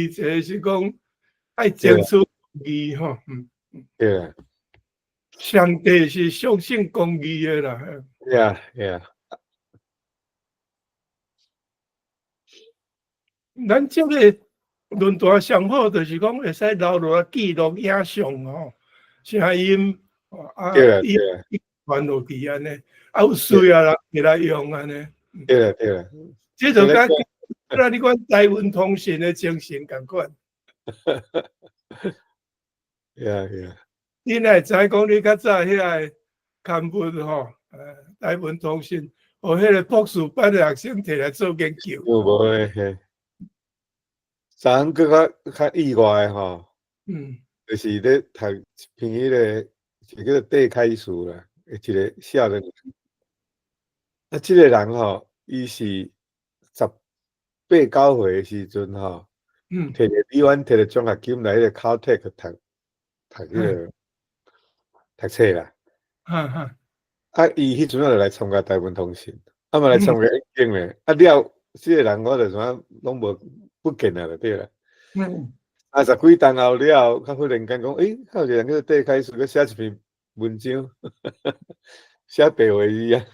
者是讲爱对争取公义吼，对啊，上帝是相信公义的啦。对啊，对啊，咱即个论坛上好，就是讲会使留落记录影像吼，声音对啊，伊对啊，传落去安尼，有需要人会来用安尼。对啊，对啊，即就甲你讲台湾通信的精神共款。对啊，对啊，你若会知讲你较早遐个刊物吼，台湾通信，互迄个博士班的学生摕来做研究。有无诶？咱更较意外吼，就是咧读一篇迄个，就叫做戴开书啦，一个少年。啊，即个人吼，伊是18、19岁诶时阵吼，摕着台湾摕着奖学金来迄个 Caltech 读迄个读册啦。啊，伊迄阵仔就来参加台湾通信，啊嘛来参加应征咧。啊了，即个人我就怎拢无不见啊，就对啦。10几档后了，较忽然间讲，有一个人叫做戴开书，佮写一篇文章，写白话语啊。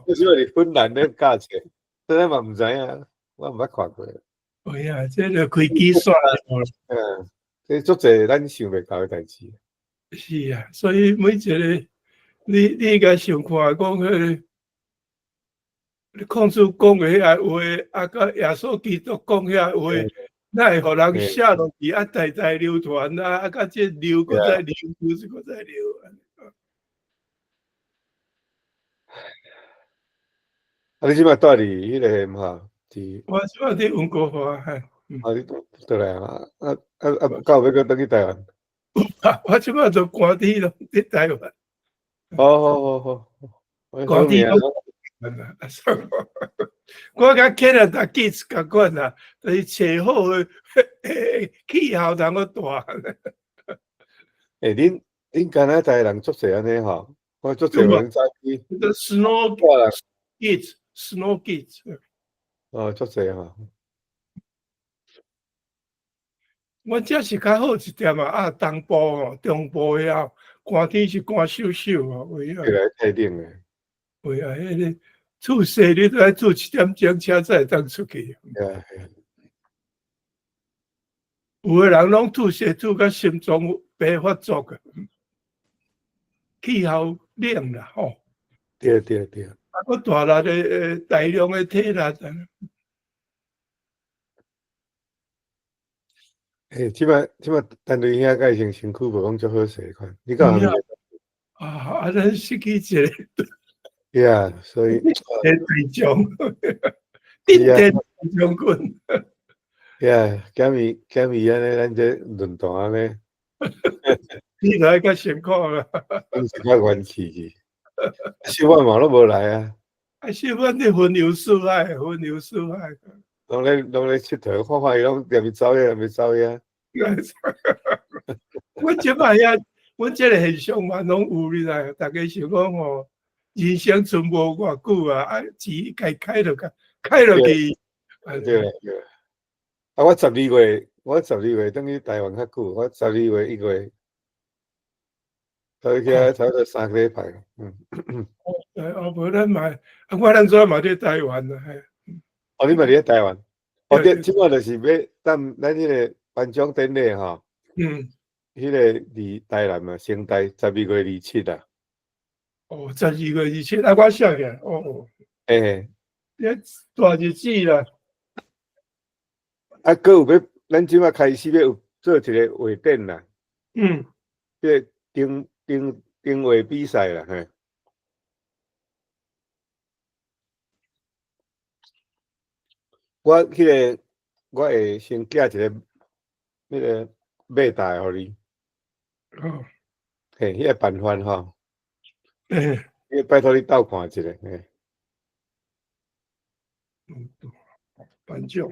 迄时阵是芬兰咧教册，咱嘛毋知影，我毋捌看过。对啊，这就开机算这足侪咱想袂到诶代志。是啊，所以每一个你应该想看讲迄个。控诉讲的遐话，啊，甲耶稣基督讲遐话，那会互人写落去，啊，代代流传啊，啊，甲这流，搁再流，搁再流。啊，你即摆住伫迄个嘛？伫我即摆伫温哥华，你倒来啊？到尾要倒去台湾？我即摆就寒天咯，伫台湾。好，寒天咯。我甲 Canada Kids 共款啦，就是找好诶气候通个大。恁加拿大人足侪安尼吼，我足侪人早起。Snow Kids，Snow Kids。足侪吼。我这是较好一点啊，东部吼、中部遐寒天是寒飕飕啊，为啊。来太冷诶。为啊，迄个厝细你都要做1点钟车才会当出去。有个人拢厝细厝甲心脏病发作个，气候冷啦吼。对。啊，搁大力的大量的体力。即摆单位遐个身躯无讲足好势款，你讲毋？啊，咱失去一个。所以。队长，顶天将军。减安尼，咱这论坛安尼。你来较辛苦啦。咱是较元气去。小万嘛拢无来啊。小万你云游四海，云游四海。拢咧佚佗，看伊拢踮去走呀，袂走呀。阮即摆遐，阮即个现象嘛，拢有你知，大家想讲吼，人生存无偌久啊，啊钱该开落去。对。啊，我12月等于台湾较久，我12月1月，到遐差不多3个礼拜。无咱嘛，我咱怎嘛伫台湾啊？你嘛伫咧台湾？即摆就是要等咱迄个颁奖典礼吼。迄个伫台南嘛，仙台12月27啊。12月27，啊，我写起来。大日子啦。啊，搁有要，咱即摆开始要有做一个画展啦。即个丁画比赛啦，嘿。我会先寄一个迄个马带互你。迄个办法吼。拜托你斗看一下。颁奖。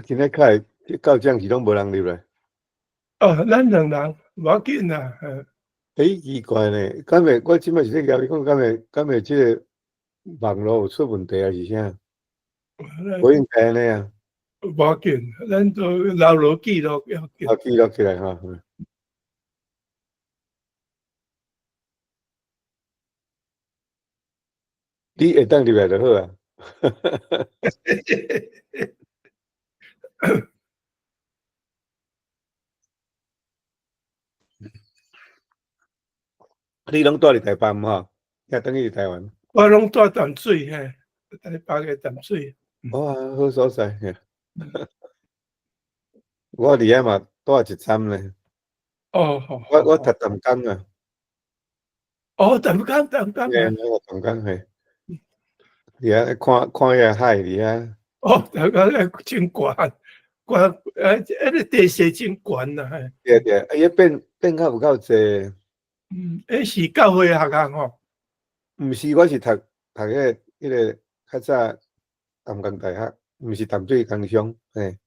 今仔开到这时拢无人入来。哦，咱两人无要紧啦。奇怪呢，敢会我即摆是咧甲你讲，敢会即个网络有出问题还是啥？无应该安尼啊。无要紧，咱都留落记录要紧。记录起来哈。你会当入来就好啊。你拢住伫台北嘛？也等于台湾。我拢住淡水嘿，台北个淡水。哇，好所在。我伫遐嘛住一站咧。哦，好。我读淡江啊。哦，淡江。我淡江嘿。伫遐看遐海伫遐。哦，淡江真悬，迄个地势真悬啦。对，伊变较有够济。迄是教会学校吼。毋是，我是读迄个较早淡江大学，毋是淡水工商嘿。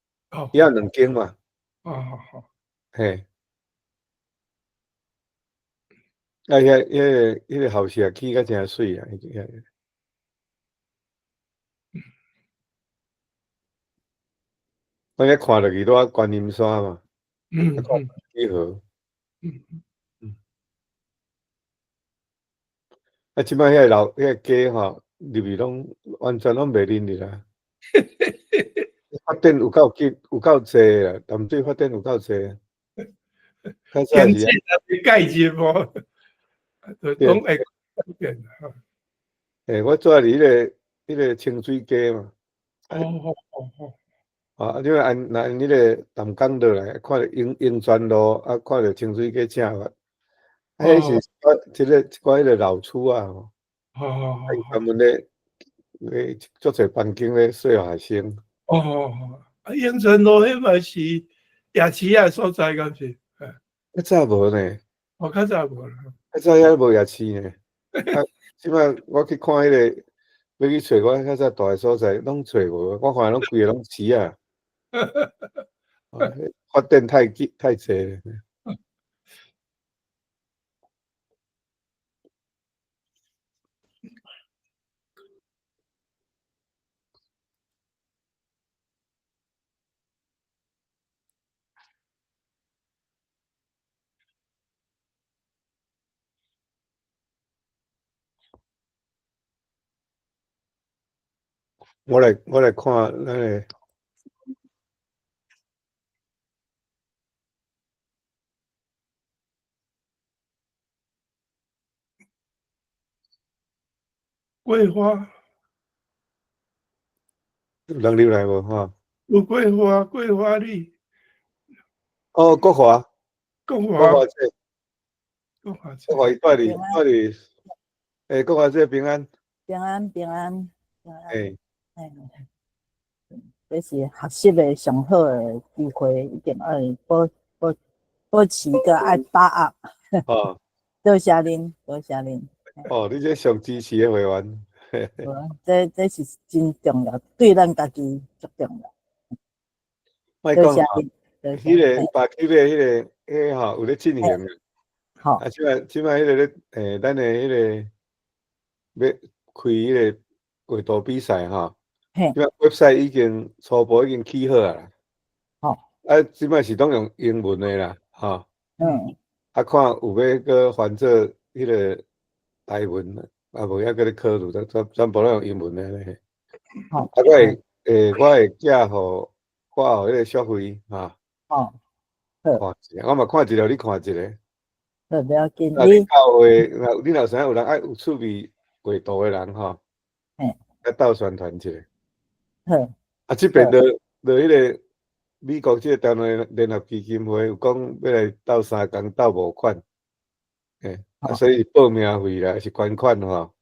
伊有2间嘛。哦。嘿。啊，迄个校舍起甲真水啊！我咧看落去拄啊观音山嘛。几号？啊，即摆迄个街吼，入去拢完全拢袂认得啦。发展有够急，有够济啦！淡水发展有够济。较早是。经济也介入无，拢会变哈。我住伫迄个清水街嘛。哦。啊，因为按迄个淡江落来，看到英泉路，啊，看到清水街正法。迄是一寡迄个老厝啊吼。专门咧足侪班经咧细学生。英泉路迄嘛是夜市啊所在，敢是？较早无呢。较早无啦。较早遐无夜市呢。啊，即摆我去看迄个，要去找我较早住诶所在，拢找无。我看拢规个拢市啊。发展太济咧。我来看咱个。桂花。人入来无吼？有桂花绿。哦，国华。国华这。国华这。国华伊住伫。国华这平安。平安。这是学习的上好的机会，一定要保持个爱把握。哦。多谢恁。哦，你这上支持的会员。这是真重要，对咱家己足重要。莫讲吼，迄个把迄个吼有咧进行的。好。啊，即摆迄个咧，咱的迄个要开迄个画图比赛吼。即摆 website 已经初步起好啊啦。好。啊，即摆是拢用英文的啦，吼。啊，看有要搁翻做迄个台文，啊无还搁咧考虑，全部拢用英文的咧。好。啊，我会寄互迄个小辉哈。好。看一下，我嘛看一了，你看一下。好，不要紧。你到会，你若啥有人爱有趣味画图的人吼，来斗宣传一下。好。啊，这边就迄个美国这个台湾联合基金会有讲要来斗3工斗募款，啊，所以报名费啦是捐款吼，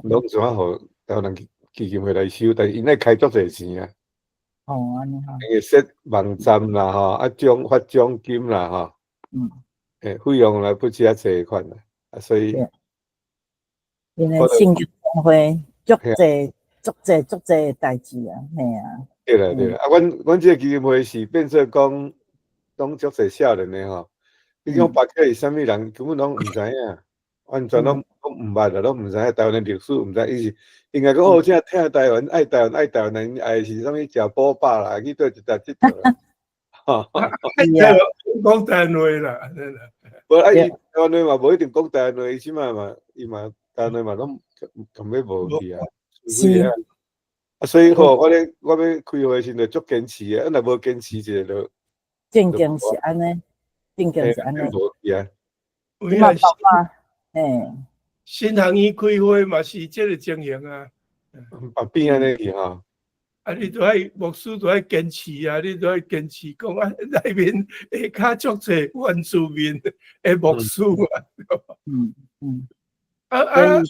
拢怎啊互台湾基金会来收，但是因爱开足侪钱啊。哦，安尼哈。会设网站啦吼，啊发奖金啦吼。费用来不止啊侪款啦，啊所以。因为性格工会足侪代志啊，嘿啊。对啦，啊，阮这个基金会是变做讲，拢足侪少年的吼，你讲北客是啥物人，根本拢毋知影，完全拢毋捌啦，拢毋知影台湾的历史，毋知伊是应该讲哦，即听台湾爱台湾爱台湾人爱是啥物食饱饱啦，去倒一搭佚佗啦，讲台湾话啦，无啊，伊台湾话嘛无一定讲台湾话，伊即嘛伊嘛台湾话嘛拢根本无去啊，是啊，所以吼，我要开会时就足坚持的，若无坚持者就正经是安尼，正经是安尼。无去啊。即马爸爸，嘿，新行医开会嘛是即个情形啊。变安尼去吼。啊，你都爱牧师都爱坚持啊，你都爱坚持讲啊，内面下较足侪原住民的牧师啊。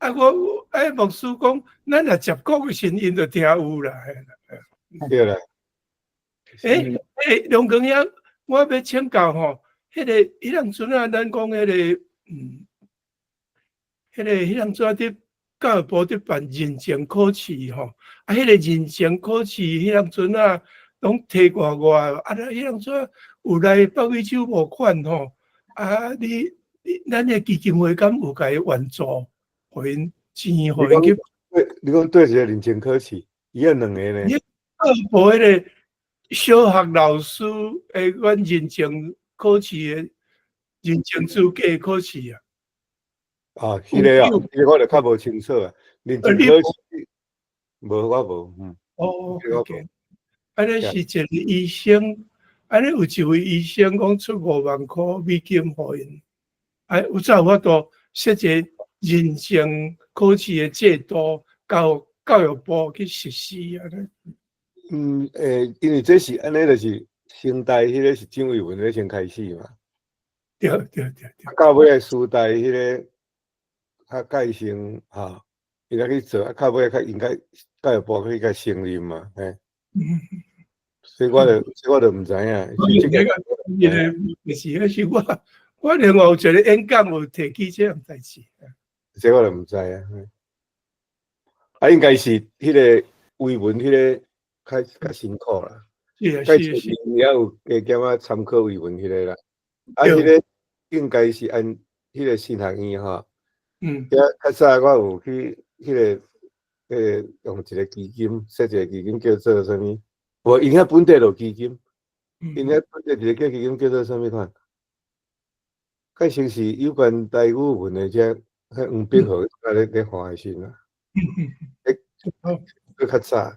我牧师讲，咱若接国的声音就听有啦。对啦。梁光阳，我要请教吼，迄当阵啊，咱讲迄当阵伫教育部伫办认证考试吼，啊，迄个认证考试迄当阵啊，拢摕外，啊，迄当阵有来北美洲募款吼，啊，咱的基金会敢有甲伊援助，互因钱，互因去。你讲对一个认证考试，伊有两个呢。教育部迄个小学老师诶，阮认证考试诶，认证资格考试啊。啊，迄个啊，迄个我就较无清楚啊。认证考试，无我无，哦，OK。安尼是一个医生，安尼有一位医生讲出5万块美金互因，啊，有才有法度设一个认证考试诶制度，教育部去实施啊。因为这是安尼，就是先代迄个是蒋委员咧先开始嘛。对。到尾个师代迄个较改成哈，伊来去做，到尾较应该教育部去甲承认嘛，嘿。所以我就毋知影。是我另外有一个演讲有提起这样代志。这我就毋知啊。啊，应该是迄个委员迄个较辛苦啦。是。也有加减啊参考委员迄个啦。啊，迄个应该是按迄个新学院吼。较早我有去迄个用一个基金，设一个基金叫做啥物？无，因遐本地就基金，因遐本地一个基金叫做啥物款？介像是有关台语文的遮，迄黄碧豪咧画的先啦。佫较早，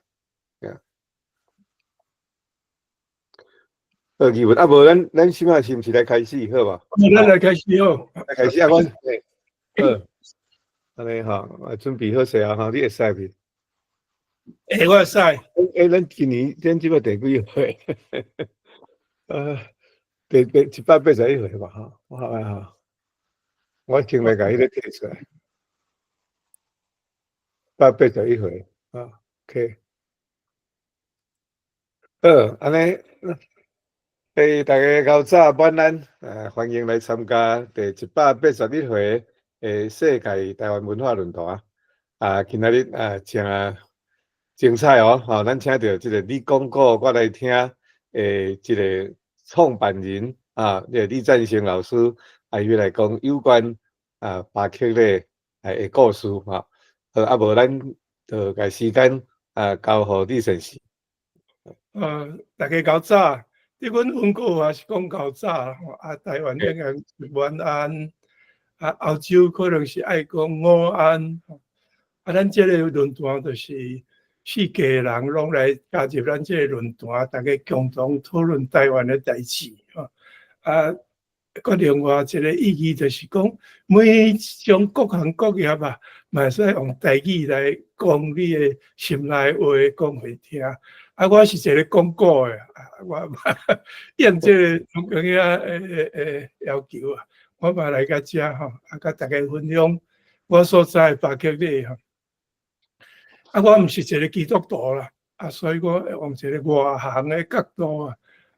语文啊，无咱即摆是毋是来开始好吧？咱来开始哦。来开始啊！我安尼吼，准备好势啊！吼，你会使未？我会使。咱今年即摆第几回？第181回吧，哈，我听来甲迄个摕出来，181回啊 ，OK。好，安尼，大家较早晚安，欢迎来参加第181回世界台湾文化论坛。今仔日真精彩哦！咱请到这个李广告，我来听这个创办人这个李占成老师伊要来讲有关巴克勒的故事啊无咱就把时间交互李先生。大家较早，伫阮文告也是讲较早台湾应该晚安，欧洲可能是爱讲午安，咱这个论坛就是世界人拢来加入咱这个论坛，大家共同讨论台湾的代志另外一个意义就是讲，每种各行各业嘛使用台语来讲你的心内话，讲互听。我是一个讲古的，我应这个中国要求我嘛来甲遮甲大家分享我所在巴克勒我毋是一个基督徒啦，所以我用一个外行的角度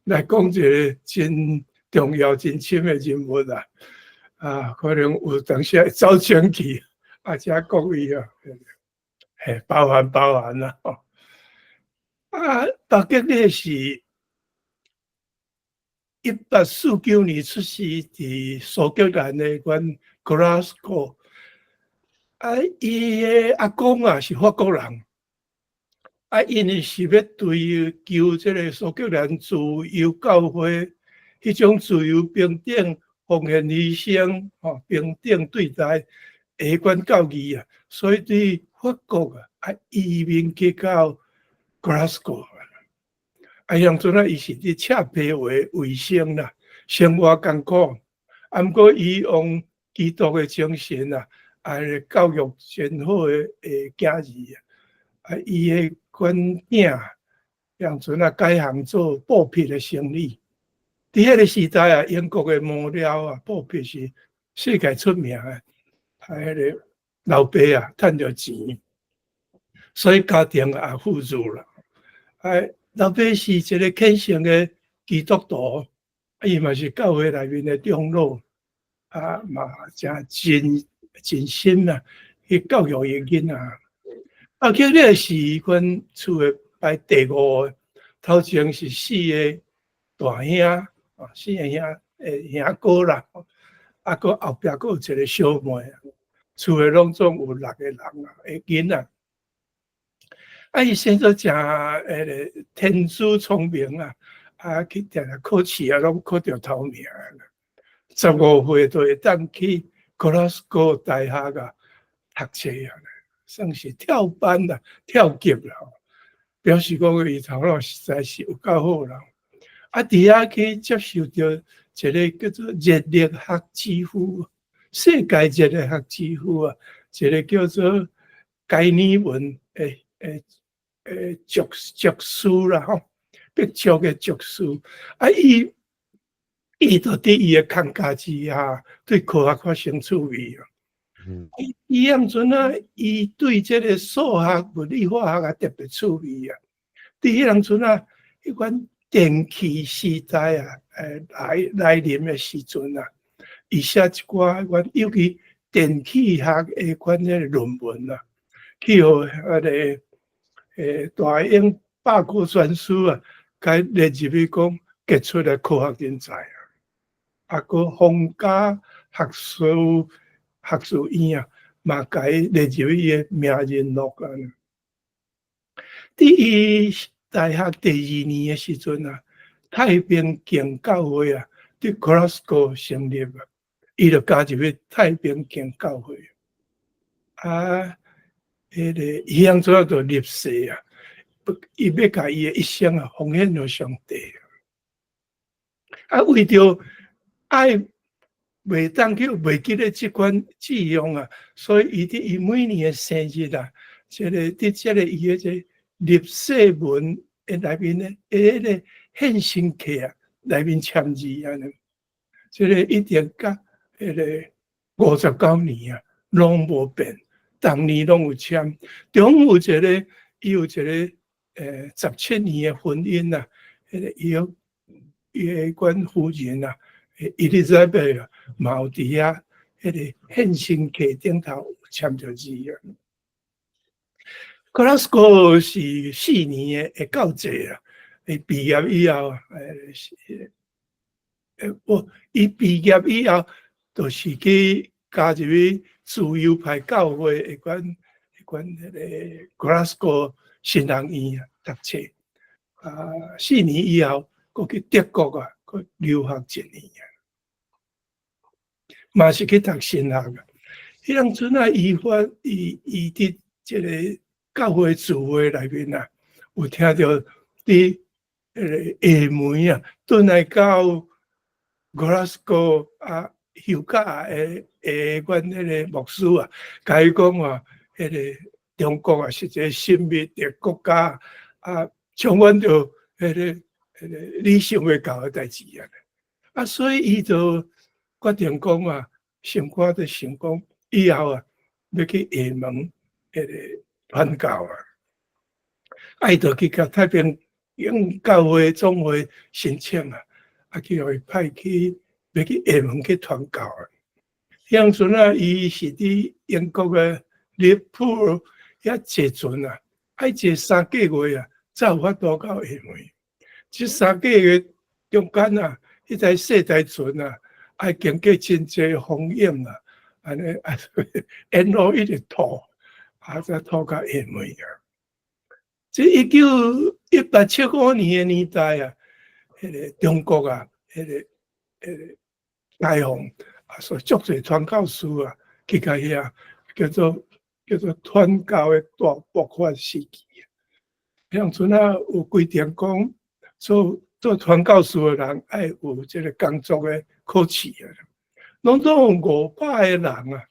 来讲一个真重要、真深的人物可能有当时会走前去，遮各位包含啦巴克勒是1849年出世伫苏格兰的阮 Glasgow， 伊的阿公啊是法国人，因为是要追求这个苏格兰自由教会迄种自由平等、奉献牺牲、平等对待的管教义啊，所以对法国移民去到 Glasgow。当阵伊是伫赤皮为卫生啦，生活艰苦，毋过伊用基督的精神啊，教育真好的囝儿啊，伊的阮囝当阵改行做布匹的生意。伫迄个时代啊，英国的毛料啊，布匹是世界出名的，迄个老爸啊，趁着钱，所以家庭也富足啦。老爸是一个虔诚的基督徒，伊嘛是教会内面的长老，嘛真心啊去教育伊囡仔。今日是阮厝的排第5个，头前是4个大兄，4个兄哥啦，个后壁个有一个小妹，厝的拢总有6个人的囡仔。伊生做真天资聪明啊！去定定考试啊，拢考着头名。15岁就会当去 Glasgow 大学啊读册啊，算是跳班啦、跳级啦。表示讲伊头脑实在是有够好啦。伫遐去接受着一个叫做热力学之父，世界热力学之父啊，一个叫做概念文硕士啦吼，必修嘅硕士。伊就伫伊嘅框架之下，对科学发生趣味啊。伊当阵伊对这个数学、物理、化学啊特别趣味啊。伫迄当阵迄款电气时代啊，来临的时阵啊，伊写一寡阮尤其电气学的款个论文啊，去互大英百科全书啊，该列入去讲杰出的科学人才啊，个皇家学术院啊，嘛该列入伊的名人录啊。伫伊大学第2年的时阵啊，太平径教会啊，伫 Glasgow 成立啊，伊就加入去太平径教会伊当初就入世啊。伊要甲伊的一生啊奉献给上帝为着爱袂当去袂记咧即款志向啊，所以伊伫伊每年的生日啊，伫这个伊的入世文的内面咧，迄个献身契啊内面签字啊，这个一直甲迄个59年啊，拢无变，当年拢有签，中有一个伊有一个。17年的婚姻啊，伊个阮夫人啊，Elizabeth啊，嘛有伫遐迄个献身契顶头签着字啊。Glasgow 是4年的教济啊，伊毕业以后，伊毕业以后，就是去加入去自由派教会的迄个 Glasgow 新人院啊读册，4年以后，佮去德国啊，佮留学1年啊，嘛是去读神学啊。迄当阵伊伫这个教会聚会内面啊，有听到伫下暝啊，转来到 Glasgow 休假阮迄个牧师啊，甲伊讲话，迄个中国啊是一个神秘的国家充满着迄个理想袂到的代志所以伊就决定讲心肝就想讲以后要去厦门迄个传教伊就去甲太平洋教会总会申请去互伊派去要去厦门去传教当阵伊是伫英国的利物浦遐坐船爱坐3个月才有法度到厦门。这3个月中间迄台细台船啊，爱经过真济风影啊，安尼啊，沿路一直吐，再吐到下尾啊。这1875年的年代啊，迄个中国啊，迄个解放啊，所以足侪传教士啊，去甲遐叫做传教的大爆发时期。乡村啊，有规定讲，做传教士的人爱有这个工作的考试啊，拢总有500个人啊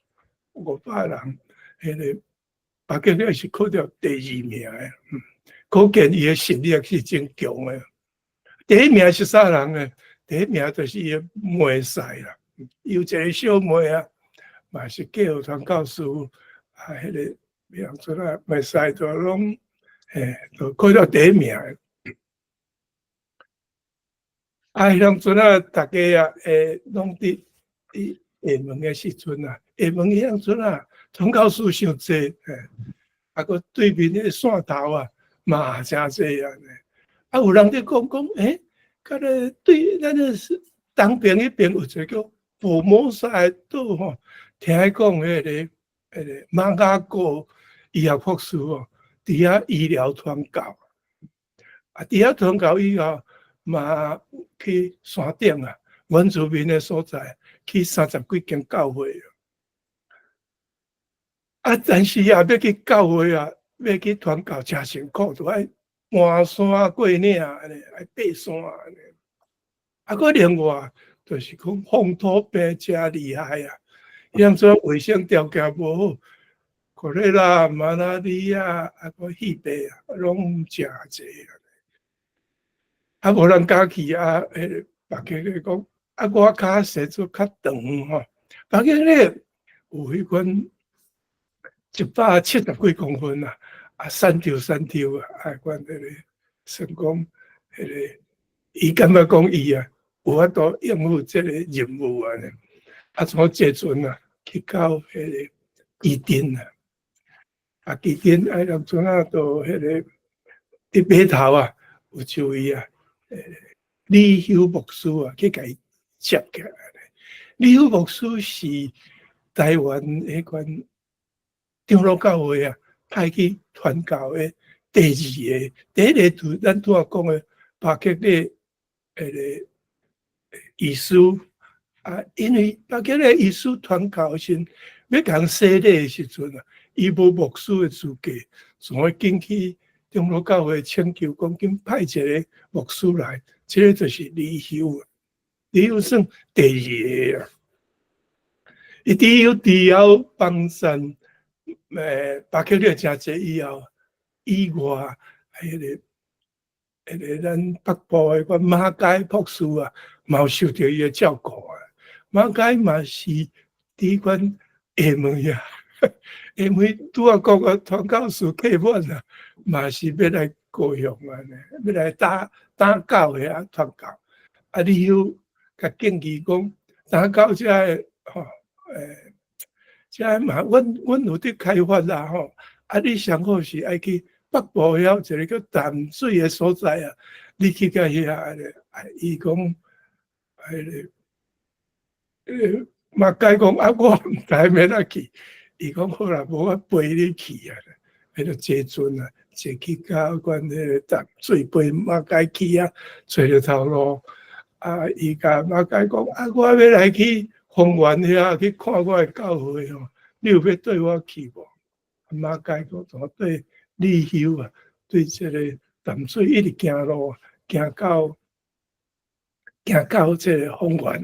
，500个人，迄个巴结了是考到第2名的，可见伊的实力是真强的。第1名是啥人呢？第1名就是伊妹婿啦，有一个小妹啊，嘛是叫传教士啊，迄个乡村啊，妹婿都拢。就考到第1名。乡村啊，大家啊，拢伫厦门的时阵啊，厦门乡村啊，传教士伤济，个对面的汕头啊，嘛真济啊。有人在讲，甲咧对咱的东边迄边有一个叫佛摩萨的岛吼，听讲迄个马雅各医学博士哦。伫遐医疗传教，伫遐传教以后，嘛去山顶啊，原住民的所在，去30几间教会但是要去教会要去传教，真辛苦，就爱搬山过岭，安尼爱爬山安尼。搁另外就是讲风土病真厉害啊，乡村卫生条件无好。可乐啦、马拉利亚个肺病拢真济无人敢去别个咧讲我脚伸出较长吼，别个咧有迄款170几公分三条款迄个算讲迄个，伊感觉讲伊有法度应付这个任务从这阵去到迄个基丁基丁乡村都迄个伫码头有一位李修牧师去甲伊接起来。李修牧师是台湾迄款长老教会派去传教的第2个，第1个就咱拄仔讲的巴克利迄个医师因为巴克利医师传教时，要讲洗礼的时阵伊无牧师的资格，所以紧去长老教会请求讲，紧派一个牧师来，这个就是李修。李修算第2个伊李修除了帮山巴克利真济以外，迄个咱北部的个马街博士嘛有受到伊的照顾马街嘛是伫款厦门因为拄仔讲个传教士客满嘛是要来高雄要来打教的传教你要甲建议讲打教遮个遮嘛，阮有伫开发吼你上好是爱去北部遐一个叫淡水的所在你去到遐伊讲嘛该讲我毋知要哪去。伊讲好啦，无我陪你去迄个坐船坐去到阮迄个淡水陪马街去找着头路伊甲马街讲我要来去丰原遐去看我的教会你有要对我去无？马街讲怎对李修对这个淡水一直行路，行到这个丰原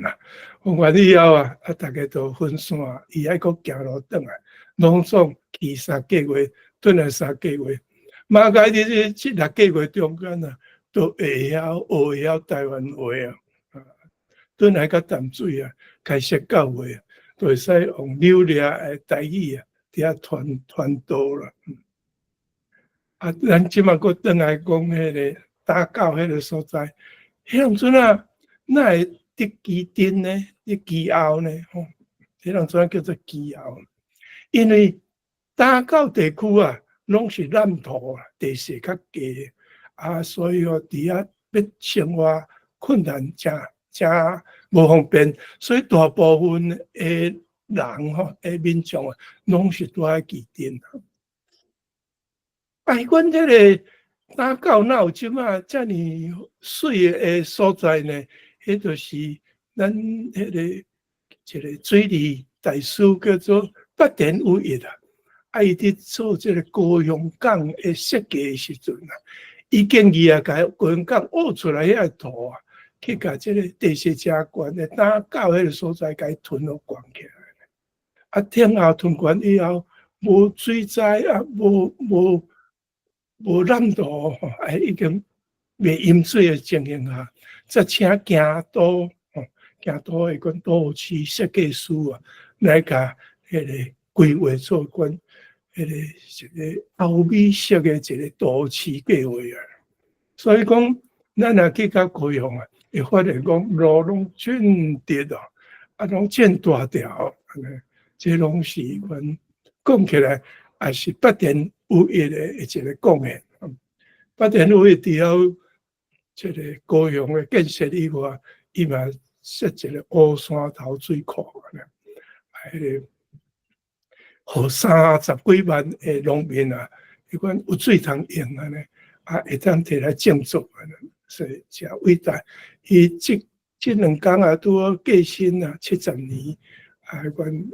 丰原以后大家都分散，伊还阁行路转来。拢总去3个月，转来3个月。马街伫这7、6个月中间都会晓学台湾话转来到淡水开设教会就会使用流利的台语伫遐传道啦。咱即马阁转来讲迄个打教迄个所在，迄阵哪会伫基丁呢？伫基后呢？迄阵叫做基后。因为打教地区拢是烂土地势较低所以伫遐要生活困难真无方便，所以大部分诶人吼，诶民众啊，拢是住喺基镇。阮这个打狗哪有即马遮尔水诶所在呢？迄就是咱迄个一个水利大师叫做八田武一啊。伊伫做这个高雄港诶设计诶时阵啊，伊建议啊，甲高雄港挖出来遐图啊，去甲这个地势正悬诶打狗迄个所在，甲伊屯落悬起来。啊，天后屯悬以后，无水灾啊，无染度，已经袂淹水诶情形下，则请京都诶阮都市设计师啊，来甲迄个规划做阮迄个一个欧美式诶一个都市计划啊。所以讲，咱若去到高雄啊，会发现讲路拢俊直哦，啊，拢建大条，安尼，这拢是阮讲起来，也是八田武一诶一个贡献。八田武一除了这个高雄诶建设以外，伊嘛设一个乌山头水库安尼，迄个，互30几万诶农民啊，迄款有水通用安尼，啊，会当摕来种作安尼，所以真伟大。伊即2工啊，拄好过身啊，70年啊，迄款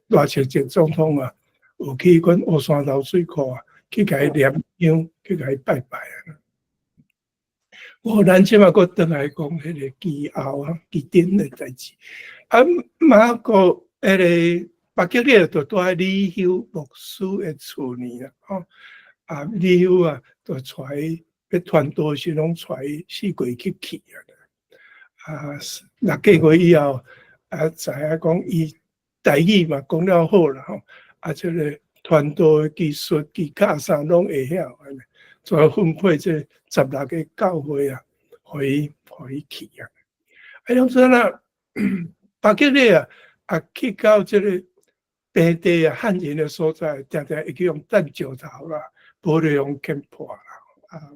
赖清德总统啊，有去阮乌山头水库啊，去甲伊念香，去甲伊拜拜啊。咱即马阁倒来讲迄个基后啊、基顶诶代志。啊，马个迄个北极咧，就住喺李休牧师诶厝里啦，吼。啊，李休啊，就带要传道时，拢带四季去啊。啊，6个月以后，啊，知影讲伊台语嘛讲了好啦，吼。啊，这个传道诶技术、技巧啥拢会晓安尼。就分配这16个教会啊，互伊去啊。啊，样子啦，北极咧啊，去到这个平地啊、汉人的所在，常常会去用弹石头啦，无咧用剑破啦，啊，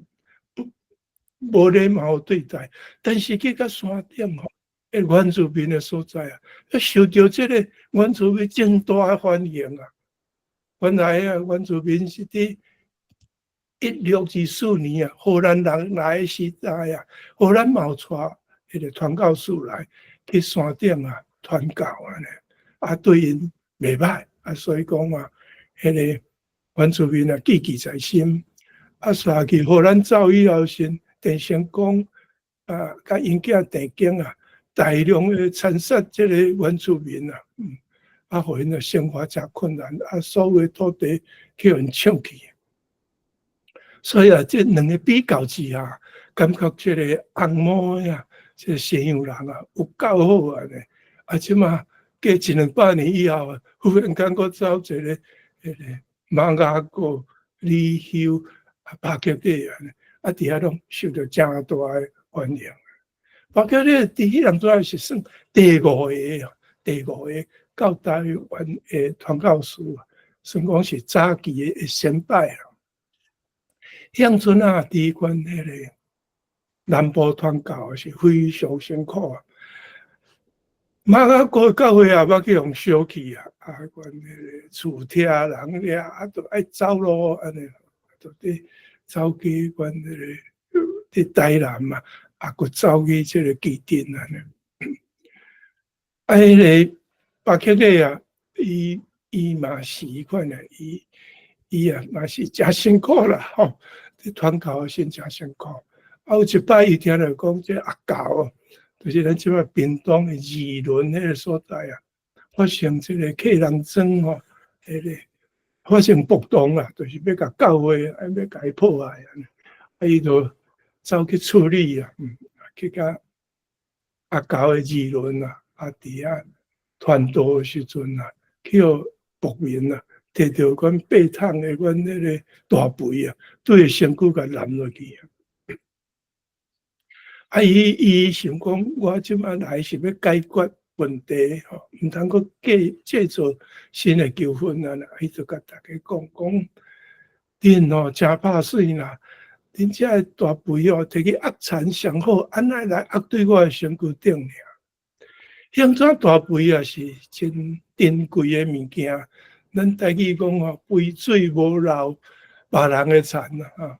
无礼貌对待。但是去到山顶吼，原住民的所在啊，受到这个原住民真大欢迎啊。原来啊，原住民是伫1624年啊，荷兰人来时代啊，荷兰冒出迄个传教士来去山顶啊传教安尼，啊对因袂歹啊，所以讲啊，迄个原住民啊记在心，啊刷去荷兰走以后先陈成功啊，甲因囝陈经啊，大量的惨杀这个原住民啊，啊，互因的生活真困难，啊，所有的土地去因抢去。所以啊，这2个比较之下，感觉这个红毛呀，这个西洋人啊，有够好啊呢。啊，即马过100-200年以后啊，忽然间佫走一个马雅各、李休啊、巴吉底啊，啊，伫遐拢受到真大的欢迎。巴吉底伫迄阵阵是算第5个到台湾的传教士啊，算讲是早期的先辈啊。乡村啊，伫阮迄个南部传教是非常辛苦啊。马雅各教会也捌去用烧去啊，啊，阮迄个厝拆人掠，啊，都爱走路安尼，就伫走去阮迄个伫台南嘛，啊，佫走去即个基镇安尼。啊，迄个巴克利啊，伊嘛是款啊，伊啊嘛是真辛苦啦，吼。传教先真辛苦，啊有一摆伊听着讲，这阿教哦，就是咱即摆屏东的宜伦迄个所在啊，发生这个客人庄吼，迄个发生暴动啦，就是要甲教会要甲伊破坏啊，伊就走去处理啊，去甲阿教的宜伦啊，啊伫遐传道的时阵啊，去互牧民啊。摕到阮8桶的阮迄个大肥啊，对身躯甲揽落去啊！啊，伊想讲，我即摆来是要解决问题吼，毋通阁制造新的纠纷啊！伊就甲大家讲，恁吼真拍水啦，恁遮个大肥哦，摕去压蚕上好，安尼来压对我的身躯顶尔。乡怎大肥也是真珍贵的物件。咱台语讲吼，肥水无流别人的田啊，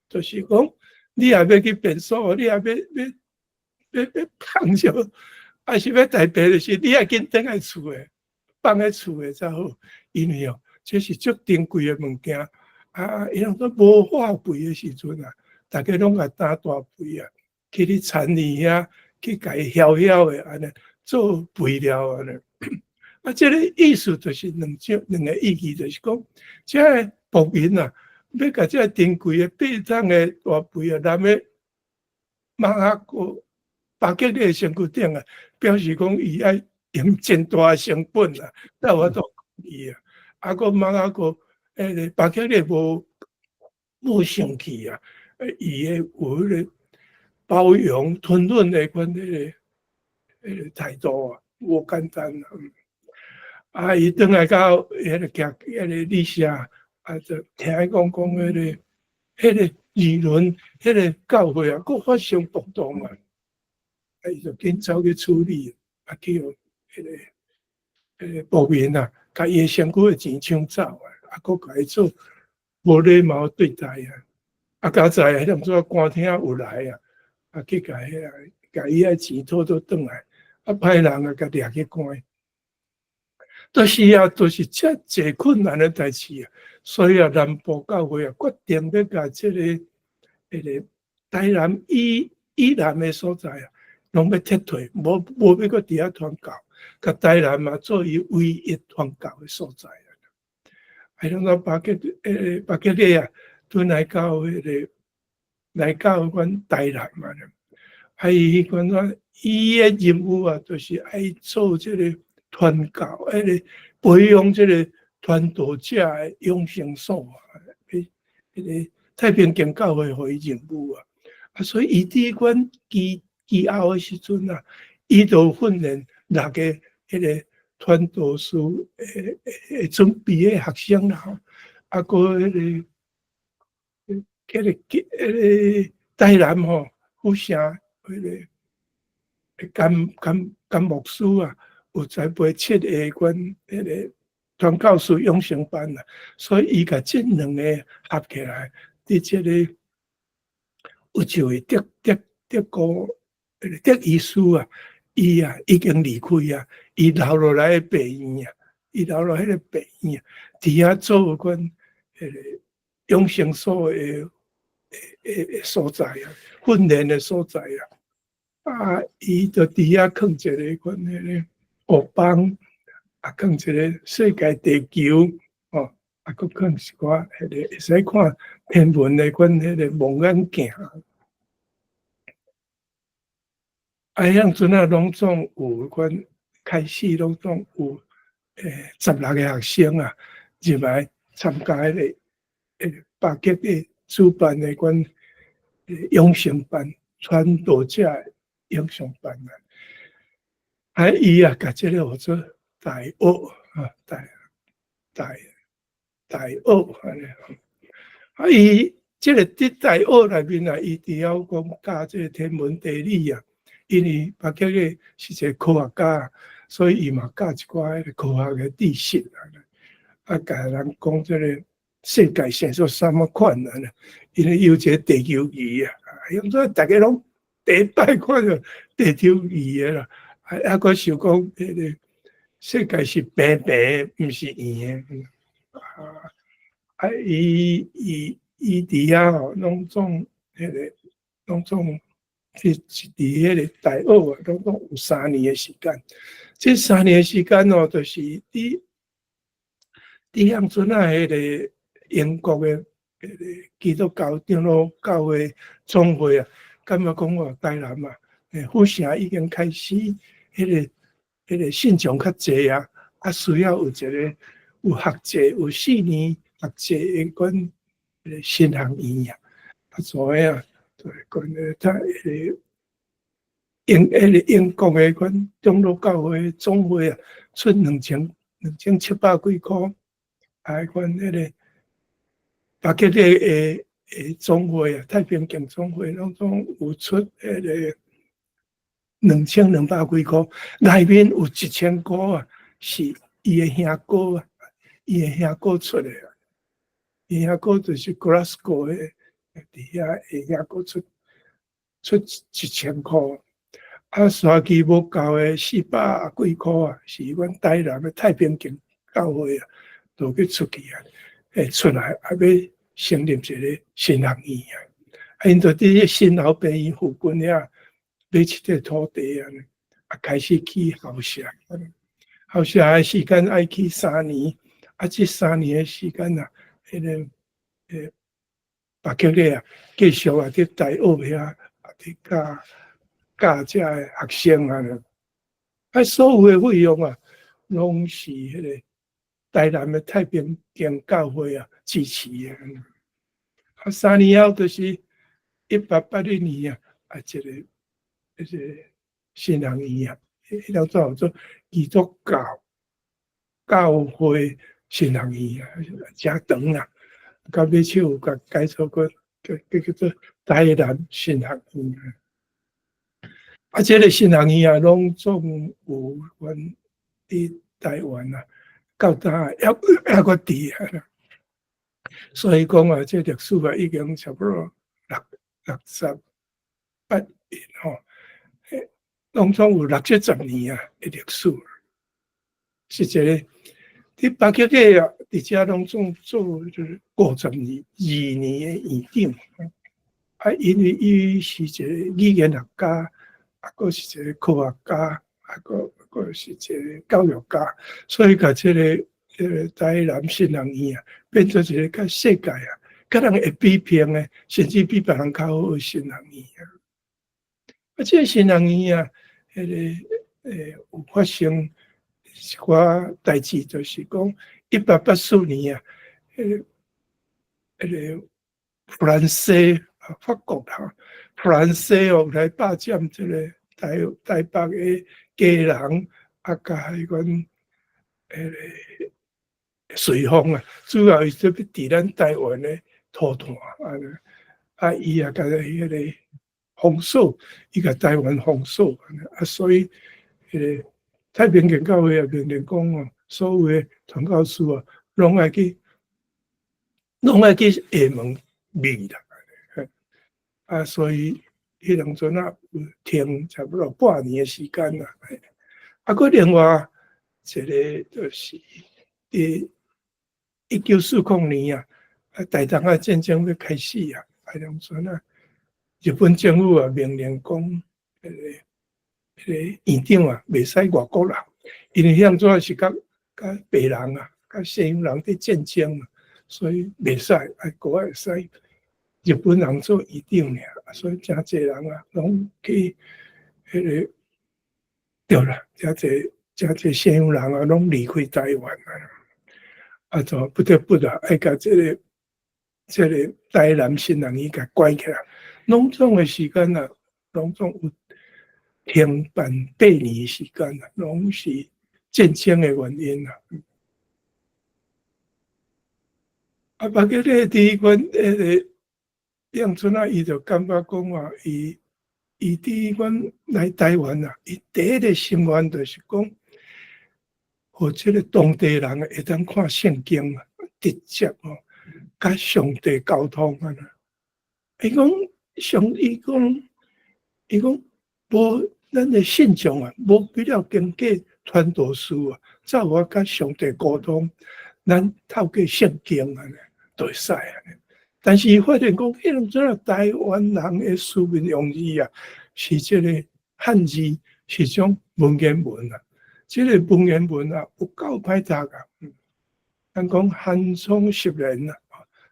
就是讲你也要去变数，你也要放着，还是要代表就是，你也紧等来厝的，放在厝的才好，因为哦，这是足珍贵的物件。伊人说无化肥的时阵啊，大家拢甲担大肥啊，去你田里遐，去甲伊晓的安尼做肥料安尼。这个意思就是两个意义，就是讲，这个牧民啊，要甲这个珍贵的8桶的大肥啊，拿要放啊个摆在你的身躯顶啊，表示讲伊爱用真大的成本啊，才有法度伊啊，个放啊个摆在你无生气啊，伊会有迄个包容吞忍的款迄个态度啊，无简单啊。伊转来到迄个理社，就听伊讲迄个议论，迄个教会啊，佫发生暴动啊，伊就紧走去处理，去互迄个牧民啊，甲伊身躯的钱抢走佫甲伊做无礼貌对待到在迄阵做官厅有来去甲伊个钱偷转来，歹人甲掠去关。都是都是遮济困难的代志所以南部教会决定要甲这个迄个台南以南的所在拢要撤退，无要搁伫遐传教，甲台南嘛做伊唯一传教的所在拢到巴吉利转来到阮台南嘛伊讲伊的任务就是爱做这个传教，迄个培养这个传道者的养成所迄个太平间教会互伊任务所以伊伫阮其后的时阵伊就训练6个迄个传道师诶准备的学生啦，个迄个台南府城迄个甘牧师有栽培7个阮迄个传教士养成班所以伊甲这2个合起来，伫这个有一位德国德医师伊已经离开伊留落来的病院伊留落迄个病院伫遐做阮迄个养成所的所在训练的所在伊就伫遐放一个阮迄个黑帮放一个世界地球佫放一寡迄个会使看天文的阮迄个望远镜样阵拢总有阮开始拢总有16个学生入来参加迄个巴吉的主办的阮养成班传道者养成班伊甲这个号做大学大学安尼伊这个伫大学内面伊除了讲教这个天文地理因为巴吉个是一个科学家，所以伊嘛教一寡迄个科学的知识甲人讲这个世界线索什么款因为有一个地球仪用做大家拢第一摆看到地球仪的啦，佫想讲迄个世界是平平，毋是圆的伊伫遐拢总迄个拢总是伫迄个大学拢总有3年的时间。这3年的时间就是伫乡村迄个英国的基督教长老教会总会感觉讲台南府城已经开始迄个信众较济需要有一个有学者有4年学者的阮新学院所以就是讲他英国的阮长老教会总会出2700几块阮迄个巴吉利的总会啊，太平境总会拢总有出迄个2200几箍，内面有1000箍啊，是伊的兄哥啊，伊的兄哥出的啊，伊兄哥就是 Glasgow 的，伫遐伊兄哥出1000箍。啊，山区无够的400几箍啊，是阮台南的太平境教会啊，都去出去啊，出来啊要成立一个新学院啊，啊，因着伫新老病院附近遐买一块土地啊，啊开始起校舍，校舍的时间爱去3年，啊，这3年的时间啊，迄个白吉咧啊，继续啊伫大学遐啊伫教遮的学生啊，啊，所有的费用啊，拢是迄个台南的太平境教会啊支持的。啊，3年后就是1881年啊，啊，迄个新学院啊，迄条叫做基督教会新学院啊，真长啊，到尾手有甲改造过，叫做台南新学院啊。啊，这个新学院啊，拢总有阮伫台湾啊，到呾还阁伫啊。所以讲啊，这历史啊，已经差不多68年吼，拢总有60-70年啊的历史，是一个伫北吉个啊，伫遮拢总做就是52年的院长。啊，因为伊是一个语言学家。啊，佫是一个科学家，啊，佫是一个教育家，所以甲这个台南新学院啊，变做一个甲世界啊，甲人会比拼的，甚至比别人较好的新学院啊。啊，这个新学院啊，迄个有发生一寡代志，就是讲1884年啊，迄个弗兰西啊，法国啊。弗兰西哦来霸占这个台北的家人，啊，甲迄款随风啊，主要是要伫咱台湾的土炭啊，伊也甲迄个封锁，伊甲台湾封锁啊，所以迄个太平境教会也命令讲哦，所有的传教士啊，拢爱去厦门灭啦。啊，所以迄当阵啊，有停差不多半年的时间啦。啊，佫另外一个就是1940年啊，台东啊战争要开始啊，迄当阵啊，日本政府啊命令讲，迄个院长啊袂使外国人，因为迄当阵是甲白人啊、甲西洋人伫战争啊，所以袂使，国外会使。日本人做院长尔，所以真侪人啊，拢去迄个对啦，真侪西洋人啊，拢离开台湾啊，啊，就不得不啦，爱甲这个台南新学院甲关起来。拢总的时间啊，拢总有停办8年的时间啊，拢是战争的原因啊。啊，别个咧伫阮迄个。杨春啊，伊就感觉讲啊，伊伫阮来台湾啊，伊第一个心愿就是讲，互即个当地人会当看圣经啊，直接哦，甲上帝沟通啊。伊讲无咱的信众啊，无必要经过传道士啊，只有甲上帝沟通，咱透过圣经啊，就会使啊。但是伊发现讲，迄种阵台湾人的书面用字啊，是即个汉字，是种文言文啊。即个文言文啊，有够歹读啊。咱讲寒窗10年啊，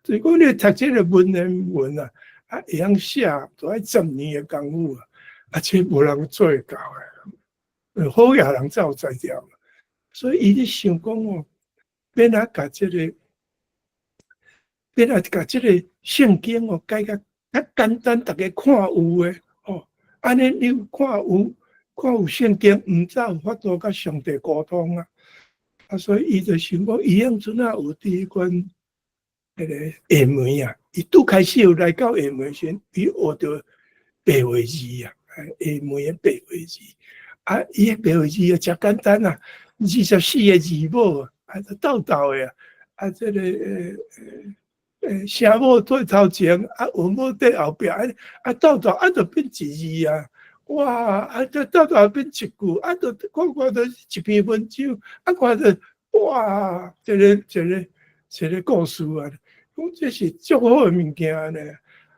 所以讲你读即个文言文啊，啊会晓写，都爱10年的功夫啊，而且无人做会到诶。好野人才有才调，所以伊咧想讲哦，变啊甲即个。变来甲即个圣经哦，改较简单，大家看有诶哦。安尼你看有圣经，毋则有法度甲上帝沟通啊。啊，所以伊就想讲，伊样阵啊有伫迄款迄个厦门啊，伊拄开始有来到厦门时，伊学着白话字啊，厦门的白话字。啊，伊个白话字啊，真简单啊，24个字母啊，斗斗的啊，啊，这个声母对头前，啊，韵母对后壁，啊，斗斗啊，就变一字啊。哇！啊，斗斗变一句，啊，就看到一篇文章，啊，看到哇，一个故事啊，讲这是足好的物件呢。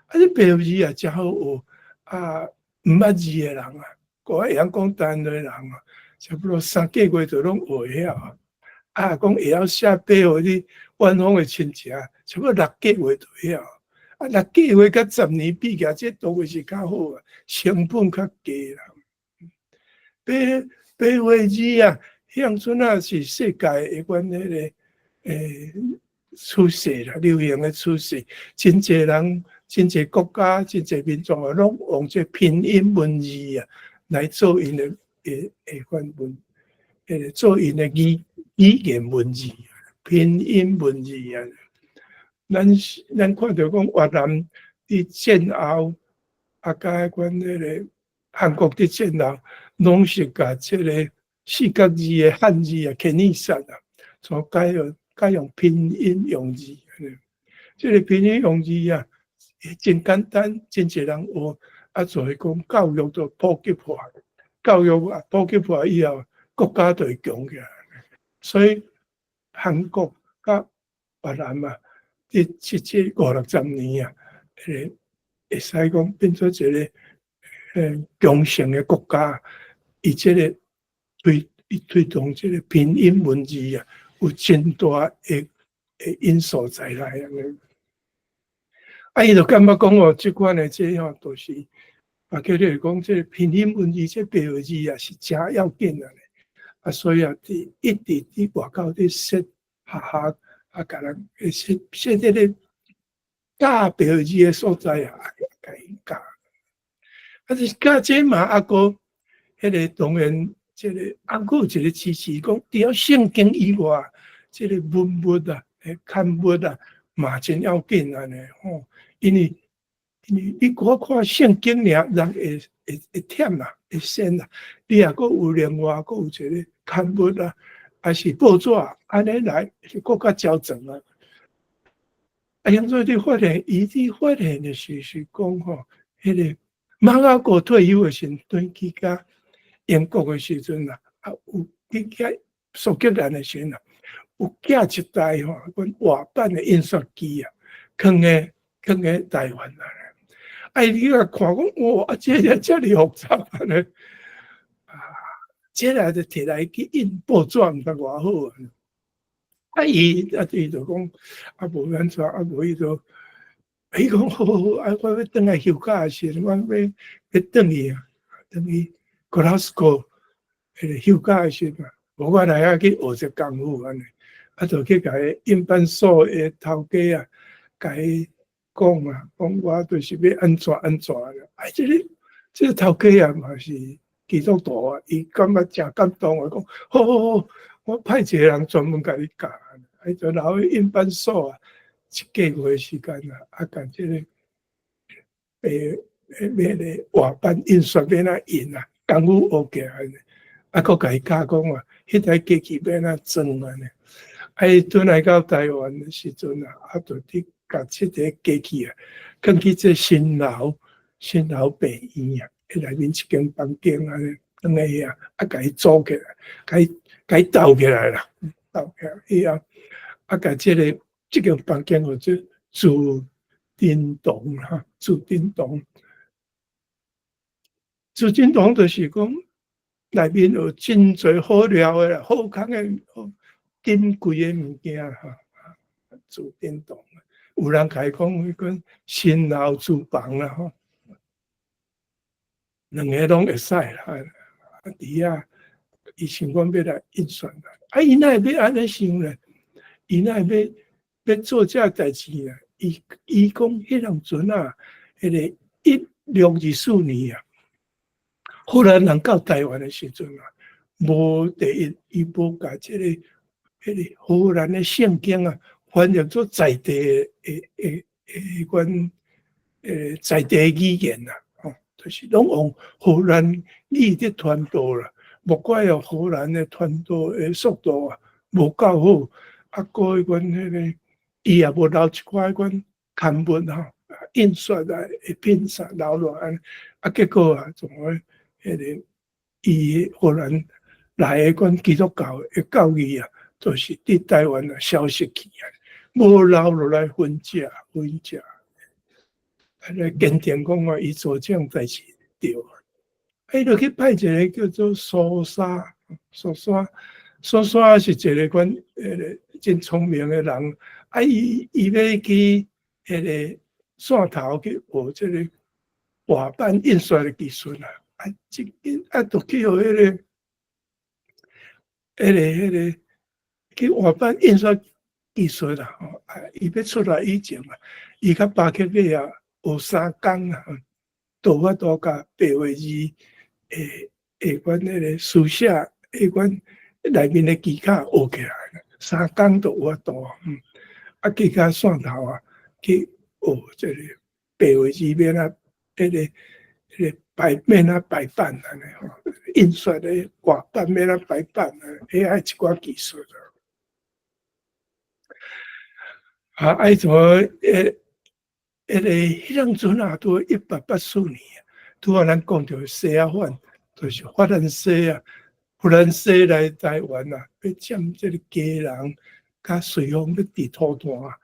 啊，这白话字啊，真好学啊，毋捌字的人啊。我会晓讲单的人啊，差不多3个月就拢学晓啊。啊，讲会晓写笔互你远方的亲戚，差不多6个月就晓。啊，6个月甲10年比起来，这当然是较好啊，成本较低啦。白话字啊，乡村啊是世界会管迄个趋势啦，流行的趋势，真侪人、真侪国家、真侪民众啊，拢用这拼音文字啊。来做因的范文，做因的语言文字，拼音文字啊。咱看到讲越南伫战后，啊，甲款迄个韩国伫战后，拢是甲这个四角字的汉字啊，牵起上啊，所改用拼音用字。这个拼音用字啊，真简单，真侪人学。啊，所以讲教育就普及化，教育啊普及化以后，国家就会强起来。所以韩国甲越南啊，这50-60年啊，会使讲变做一个强盛的国家。伊这个推动这个拼音文字啊，有真大的因素在内啊。啊，伊就感觉讲哦，即款的这吼都是。啊，叫你讲，这拼音文字、这白话字啊，是真要紧啊！啊，所以啊，一直伫外口伫说学啊，甲人说这个教白话字的所在啊，甲伊教。啊，是教这嘛，阿哥，迄个当然，这个阿哥有一个支持，讲除了圣经以外，这个文物啊、刊物啊，嘛真要紧安尼吼，因为你我看圣经尔，人会忝啦，会sen啦。你也阁有另外阁有一个刊物啊，还是报纸，安尼来是更较焦整啊。啊，因做你发现，伊伫发现的是讲吼，迄个马雅国退休的时阵，转去甲英国的时阵啊，啊有去甲苏格兰的时阵啊，有寄一台吼，阮外版的印刷机啊，放喺台湾啊。哎，你啊看讲，哇！这遮尔复杂啊呢！啊，这来就摕来去印报纸，毋知偌好啊！啊，伊就讲，啊无安怎，啊无伊就，伊讲好，啊我要转来休假时，我要转去啊，转去 Glasgow 迄个休假时嘛，无我来啊去学一功夫安尼，啊就去甲伊印版所的头家啊，甲伊。讲啊，讲我就是要安怎啦。哎，这个头家啊嘛是基督徒啊，伊感觉真感动啊，讲好，我派一个人专门甲你教，哎，就留去印版所啊，1个月时间啊，啊，甲这个外版印刷要哪印啊，功夫学起来呢，啊，佮甲伊教讲啊，迄台机器要哪装啊呢？哎，转来到台湾的时阵啊，啊，就伫。甲这个机器啊，放去这新楼病院啊，内面一间房间啊，当个啊，啊，甲伊组起来，甲伊斗起来啦，斗起来以后，啊，甲这间房间叫做自叮咚哈，自叮咚就是讲内面有真侪好料的、好康的、珍贵的物件哈，自叮咚。有人甲伊讲，迄个新楼厨房啦吼，两个拢会使啦。啊，伫啊，伊想讲要来印刷啦。啊，伊哪会要安尼想咧？伊哪会要做这代志咧？伊讲迄阵阵啊，迄个1624年啊，荷兰人到台湾的时阵啊，无第一，伊无甲这个荷兰的圣经啊。翻译做在地的款在地语言啦，就是拢用荷兰语在传导啦。莫怪哦，荷兰的传导的速度啊，无够好，啊，个迄款迄个，伊也无留一寡迄款刊物印刷啊，会拼啥留落安，啊，结果啊，从迄个伊荷兰来迄款基督教的教义啊，就是伫台湾啊消失去啊，无留落来分家。来坚定讲话，伊做这样代志对。伊就去派一个叫做苏莎，苏莎是一个款真聪明的人，啊，伊要去迄个线头去学这个画板印刷的技术啊，就去学去画板印刷技术啦，伊要出来以前啊，伊甲巴克利啊学3工啊，都法度甲白话字款迄个书写款内面的技巧学起来，3工都有法度啊，去甲线头啊去学这个白话字免啊，迄个免啊排版安尼吼，印刷的画板免啊排版啊，迄爱一寡技术的。爱怎迄当阵啊，都1884年，拄啊，咱讲到西亚反，就是法兰西啊，弗兰西来台湾啊，要占这个家人，甲随方要伫土炭啊，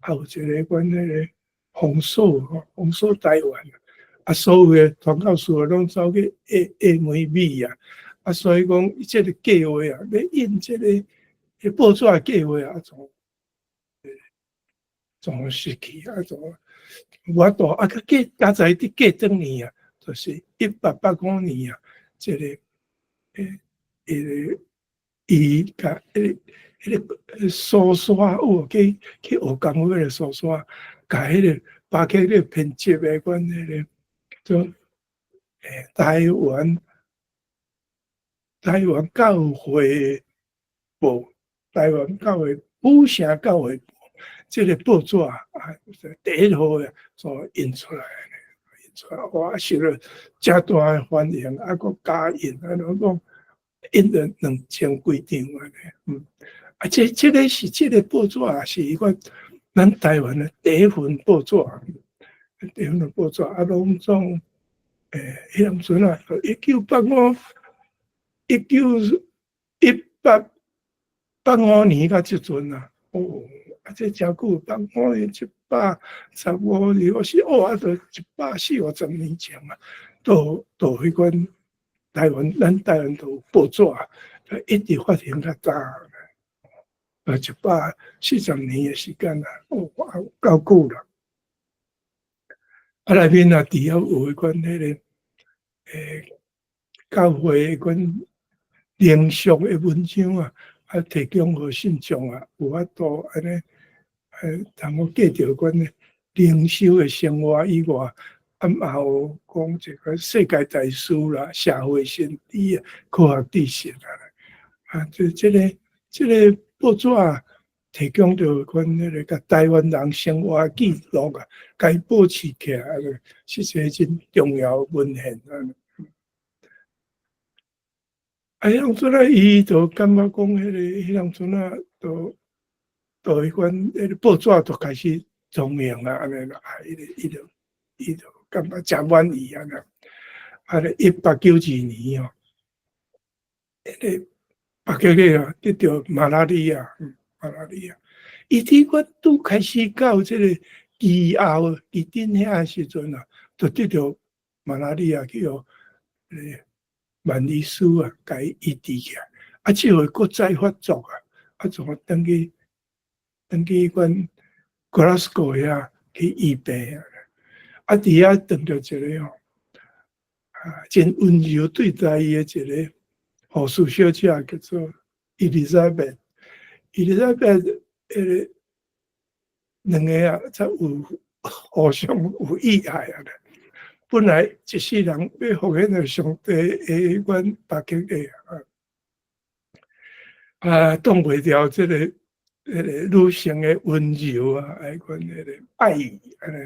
有一个阮迄个封锁台湾啊，所有的传教士拢走去下梅米啊，所以讲这个计划啊，要印这个报纸的计划啊，总失去啊，我到啊，加在伫过转年啊，就是1885年啊，这个伊甲迄个苏珊去学功夫的苏珊，甲迄个巴克利编辑的款迄个做台湾教会报，台湾教会府城教会报。这个报纸啊，第一号的所印出来哇，受了真大的欢迎，啊，佮加印，啊，讲印了2000几张啊，这个是这个报纸啊，是一个咱台湾的第一份报纸啊，啊，拢总迄当阵啊，1885年到即阵啊，啊，这真久，85年115年，我是啊，都140-150年前啊，都迄款咱台湾都有报纸啊，一直发行较早，140年的时间啊，够久啦。啊，内面啊，除了有迄款迄个教会迄款灵修的文章啊，啊，提供互信众啊，有法度安尼。通我记着阮灵修的生活以外，啊，也有讲一个世界大事啦、社会新知啊、科学知识啊，这个报纸啊，提供着阮迄个甲台湾人生活记录啊，该保持起来是一个真重要文献啊。迄当阵啊，伊就感觉讲迄当阵啊，都迄款迄个报纸就开始聪明啊，安尼啦，伊就感觉真满意啊。啊，1892年哦，迄个巴克利啊得着马拉利亚，伊伫我拄开始到这个期后期顶遐时阵啊，就得着马拉利亚去互万里师啊，甲伊医治起来，啊，即回搁再发作啊，从等去阮 Glasgow 遐去医病啊，伫遐碰到一个真温柔对待伊的一个护士小姐，叫做Elizabeth，迄个两个啊，才有互相有意爱啊。本来一世人要复现到上帝的阮巴克利啊，挡袂牢这个女性的温柔啊，迄款迄个爱意安尼。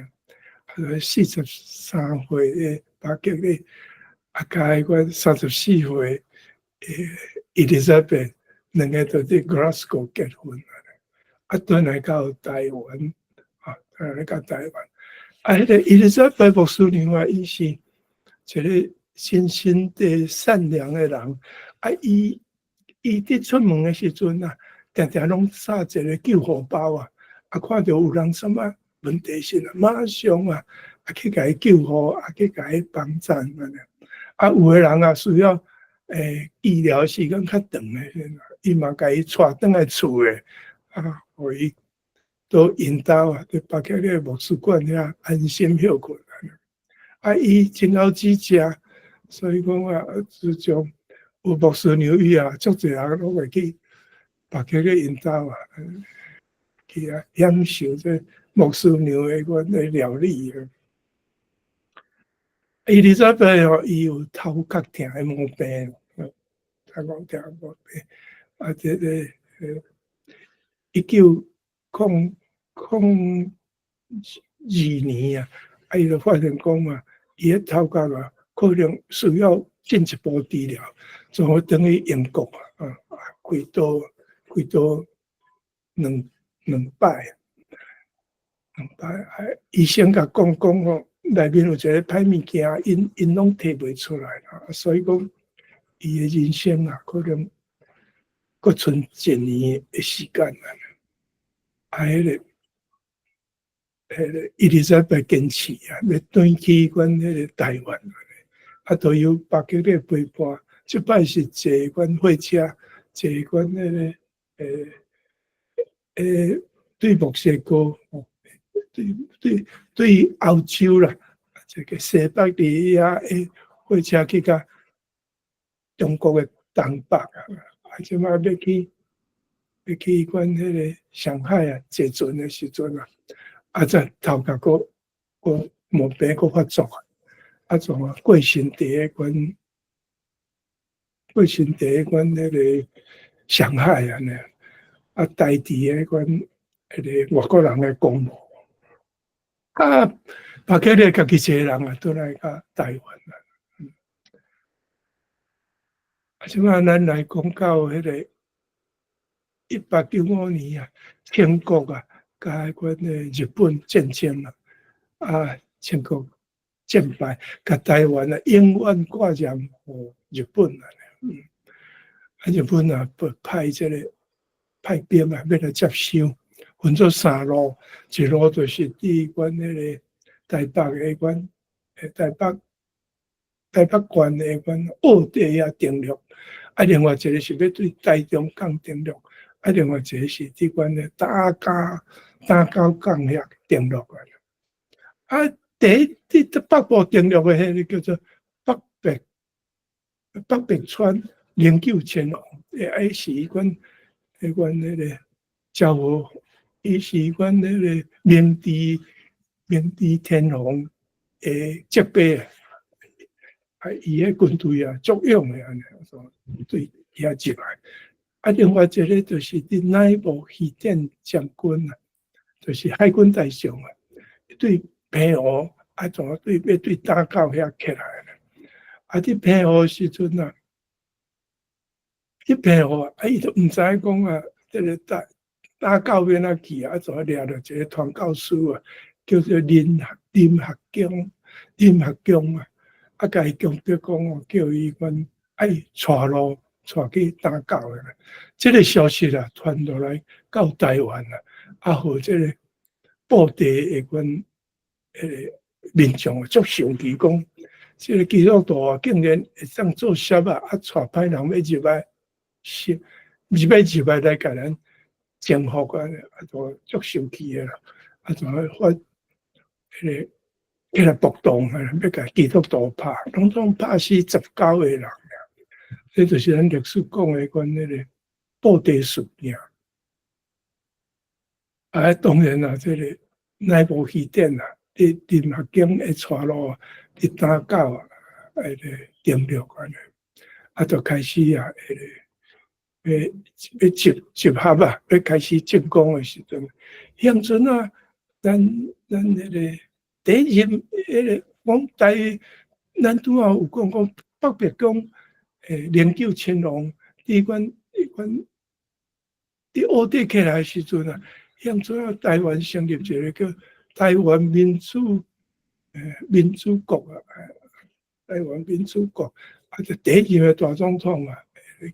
43岁的巴吉咧，啊，甲迄款34岁Elizabeth 两个都伫 Glasgow 结婚啊，转来到台湾啊，转来到台湾。啊，迄个 Elizabeth 牧师娘啊，伊是一个心地善良的人，啊，伊伫出门的时阵啊，常常拢撒一个救护包啊，啊，看到有人什么问题时啊，马上啊去甲伊救护，啊去甲伊帮衬安尼。啊，有的人啊需要医疗时间较长的，伊嘛甲伊带转来厝诶，啊，互伊都引导啊，伫北克个牧师馆遐安心休困啊，伊真好指教，所以讲啊，自从有牧师娘以后，足侪人拢会去北克个引导啊，去啊享受这牧师娘诶款个料理啊。Elizabeth 吼，伊有头壳疼诶毛病，头壳疼诶毛病，啊，这个1902年啊，啊，伊就发现讲嘛，伊个头壳啊，可能需要进一步治疗，就好等于英国啊，开刀两摆，啊，医生甲讲吼。内面有一个歹物件，因拢摕袂出来啦，所以讲伊的人生啊，可能阁剩1年的时间啊。啊，迄个Elizabeth坚持啊，要转去阮迄个台湾啊，都有北极咧陪伴。即摆是坐阮火车，坐阮迄个对墨西哥。对欧洲啦，这个西北地亚诶火车去到中国诶东北啊，即摆要去阮迄个上海啊坐船诶时阵啊，啊再头壳个毛病个发作啊，从啊过身地迄迄个上海啊呢，啊代替迄款迄个外国人诶公务。啊，北克咧家己一个人啊，倒来到台湾啦。啊，即摆咱来讲到迄个1895年啊，清国啊，甲迄款诶日本战争啊，啊，清国战败，甲台湾啊永远挂任互日本啊。啊，日本啊，派派兵啊，要来接收。分做3路，一路就是伫阮迄个台北诶阮台北县诶阮澳地遐登陆，啊，另外一个是要对台中港登陆，啊，另外一个是伫阮诶打狗港遐登陆啊。伫北部登陆诶，迄个叫做北bek川灵柩前王，迄是阮迄个昭和。伊是阮迄个明治天皇诶接班啊，伊个军队啊足勇诶安尼，对遐入来。啊，另外一个就是伫内部西点将军啊，就是海军大将啊，对平湖啊，怎要对打到遐起来咧？啊，伫平湖时阵啊，平湖啊，伊都毋知讲啊，这个打到边仔去啊，就掠着一个传教士啊，叫做林学强啊，啊，甲伊强调讲哦，叫伊阮爱带路带去打狗诶。这个消息啊，传落来到台湾啊，啊，互这个布地诶阮民众啊，足生气讲，这个基督徒啊，竟然会当做痟啊，啊，带歹人要入来甲咱。征服啊，啊，就足生气诶啦，啊，就发迄个暴动啊，要甲基督徒拍，拢拍死19个人啊，这就是咱历史讲诶阮迄个布地事件。啊，当然啦，这个内部起点啊，林学强诶带路伫打狗啊，迄个登陆安尼，啊，就开始啊，迄个要集合啊，要开始进攻的时阵，乡村啊，咱迄个第一任迄个讲咱拄好有讲北壁讲灵柩青龙，迄款伫乌地起来的时阵啊，乡村啊，台湾成立一个叫台湾民主国啊，台湾民主国啊，就第一任的大总统啊，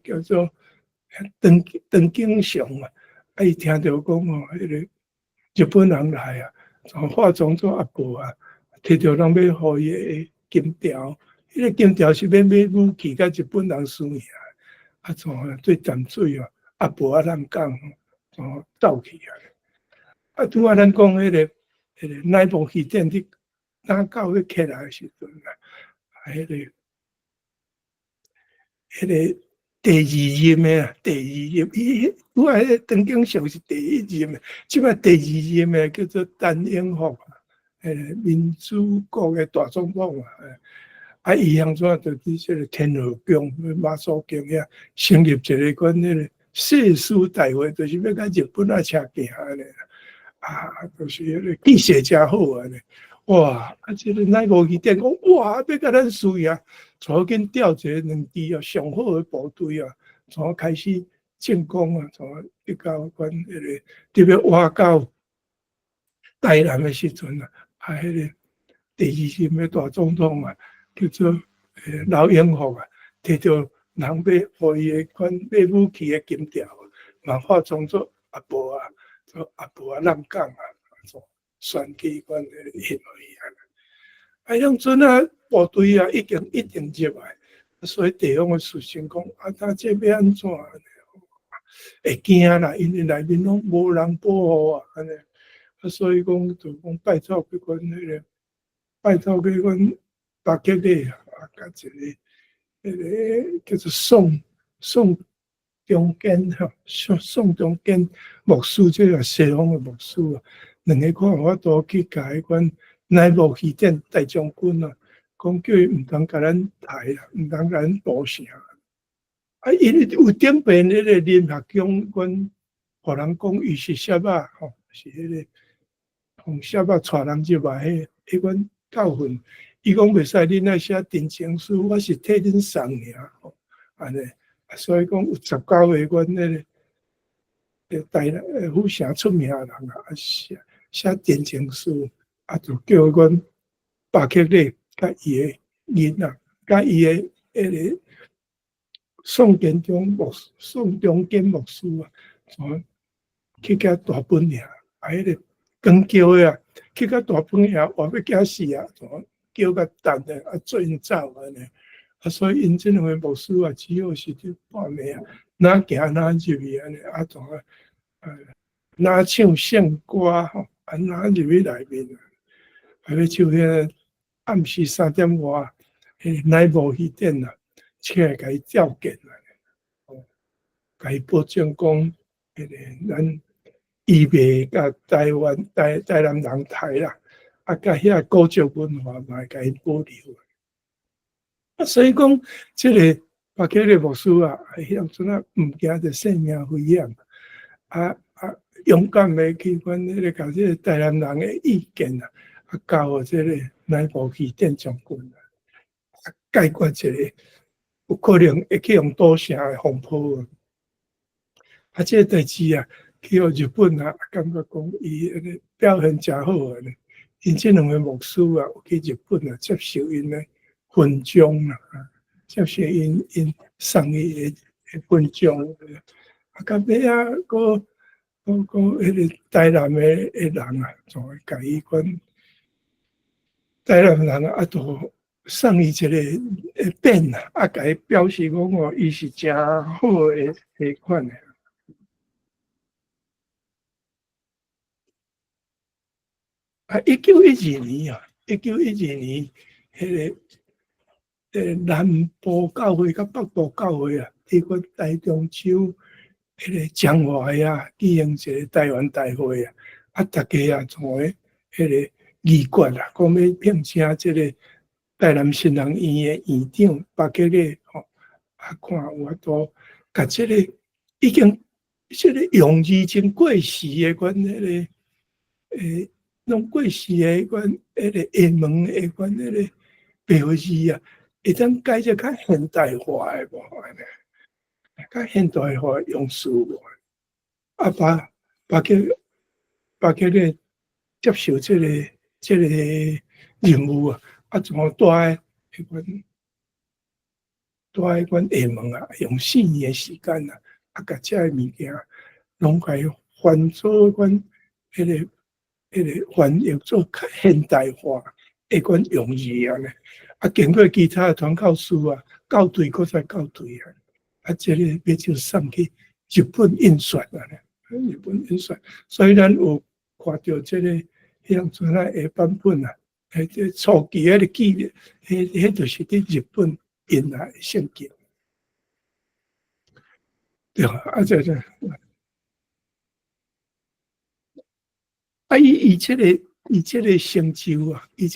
叫做邓景祥啊，伊听到讲哦，迄个日本人来啊，化妆做阿婆啊，摕着人要互伊的金条，迄个金条是要买武器，甲日本人输赢，啊，做淡水啊，阿婆啊，人讲，走去啊。啊，拄啊，咱讲迄个内部气垫伫打到迄起来的时阵啊，迄个第二任的啊，第二任，拄啊，迄个邓景祥是第一任的，即摆第二任的叫做陈永福啊，民主国的大总统啊，啊，伊乡怎就伫即个天后宫、马祖宫遐成立一个款迄个世书大会，就是要甲日本啊车行安尼。啊，就是迄个气势真好安尼，哇！啊，即个内务议长讲，哇，要甲咱输赢，赶紧调一个两支啊上好的部队啊，从开始进攻啊，从一到阮迄个特别挖到台南的时阵啊，啊，迄个第二任的大总统啊，叫做老永福啊，摕到人要互伊的款买武器的金条，嘛化妆做阿婆啊。阿婆啊，人讲啊，选举款迄个行为啊，啊，乡村啊，部队啊，一定入来，所以地方的士绅讲，啊，他这要安怎？会惊啦，因为内面拢无人保护啊，安尼，啊，所以讲就讲拜托去阮迄个，拜托去阮巴克里啊，甲一个叫做宋中间吼，宋中间牧师，即个西方的牧师啊，两个看法度去甲迄款内务议长大将军啊，讲叫伊毋通甲咱抬啦，毋通甲咱保城。啊，因为有顶边迄个林学强，阮互人讲伊是啥啊，吼，是迄个从啥啊带人入来迄款教训，伊讲袂使恁爱写陈情书，我是替恁送尔，吼，安尼。所以讲有19个阮迄个台南府城出名的人啊，写陈情书，啊就叫阮巴克里甲伊的囡仔，甲伊的迄个宋中坚牧师啊，去甲大本营，啊迄个光桥的啊，去甲大本营话要惊死啊，叫甲等的啊，做因走安尼。啊，所以因这两个牧师啊，只好是伫半暝啊，哪行哪入去安尼，啊，哪唱圣歌吼，啊，哪入去内面啊，啊，要唱迄暗时3点外，内务议长啊，请来甲伊召见啊，甲伊保证讲，迄个咱伊袂甲台南人抬啦，啊，甲遐古籍文化嘛，甲伊保留。啊，所以讲，即个巴克利牧师啊，乡村啊，毋惊着性命危险，勇敢的去阮迄个甲即个台南人的意见啊，交互即个内部议长将军啊，解决一个有可能会去用赌城的风波啊。啊，即个代志啊，去互日本啊，感觉讲伊迄个表现真好啊呢。因即两个牧师啊，有去日本啊，接受因的勋章啦，接受因送伊的勋章，啊，到尾啊，个迄个台南的人啊，就会甲伊款台南人啊，就送伊一个匾啊，啊，甲伊表示讲哦，伊是真好的迄款的。啊，1912年啊，1912年迄个南部教会甲北部教会啊，伫个台中州迄个彰化啊，举行一个台湾大会啊，啊，大家啊从迄个议决啊，讲要聘请即个台南新人院的院长巴克利吼，啊，看有法度甲即个已经即个用字真过时诶，款迄个拢过时诶，款迄个英文诶，款迄个标字啊，会当改只较现代化诶无安尼，较现代化用词无，啊把咧接受即个任务啊，啊怎么带迄款英文啊，用4年诶时间啊，啊甲遮诶物件拢甲伊翻做款迄个翻译做较现代化诶款用字安尼，啊经过其他诶传教士啊校对，搁再校对啊，啊即个要就送去日本印刷啊，日本印刷，所以咱有看到即个乡村啊诶版本啊，即初期迄个记，迄就是伫日本印来诶圣经。对啊，这，啊，伊这个成就啊，去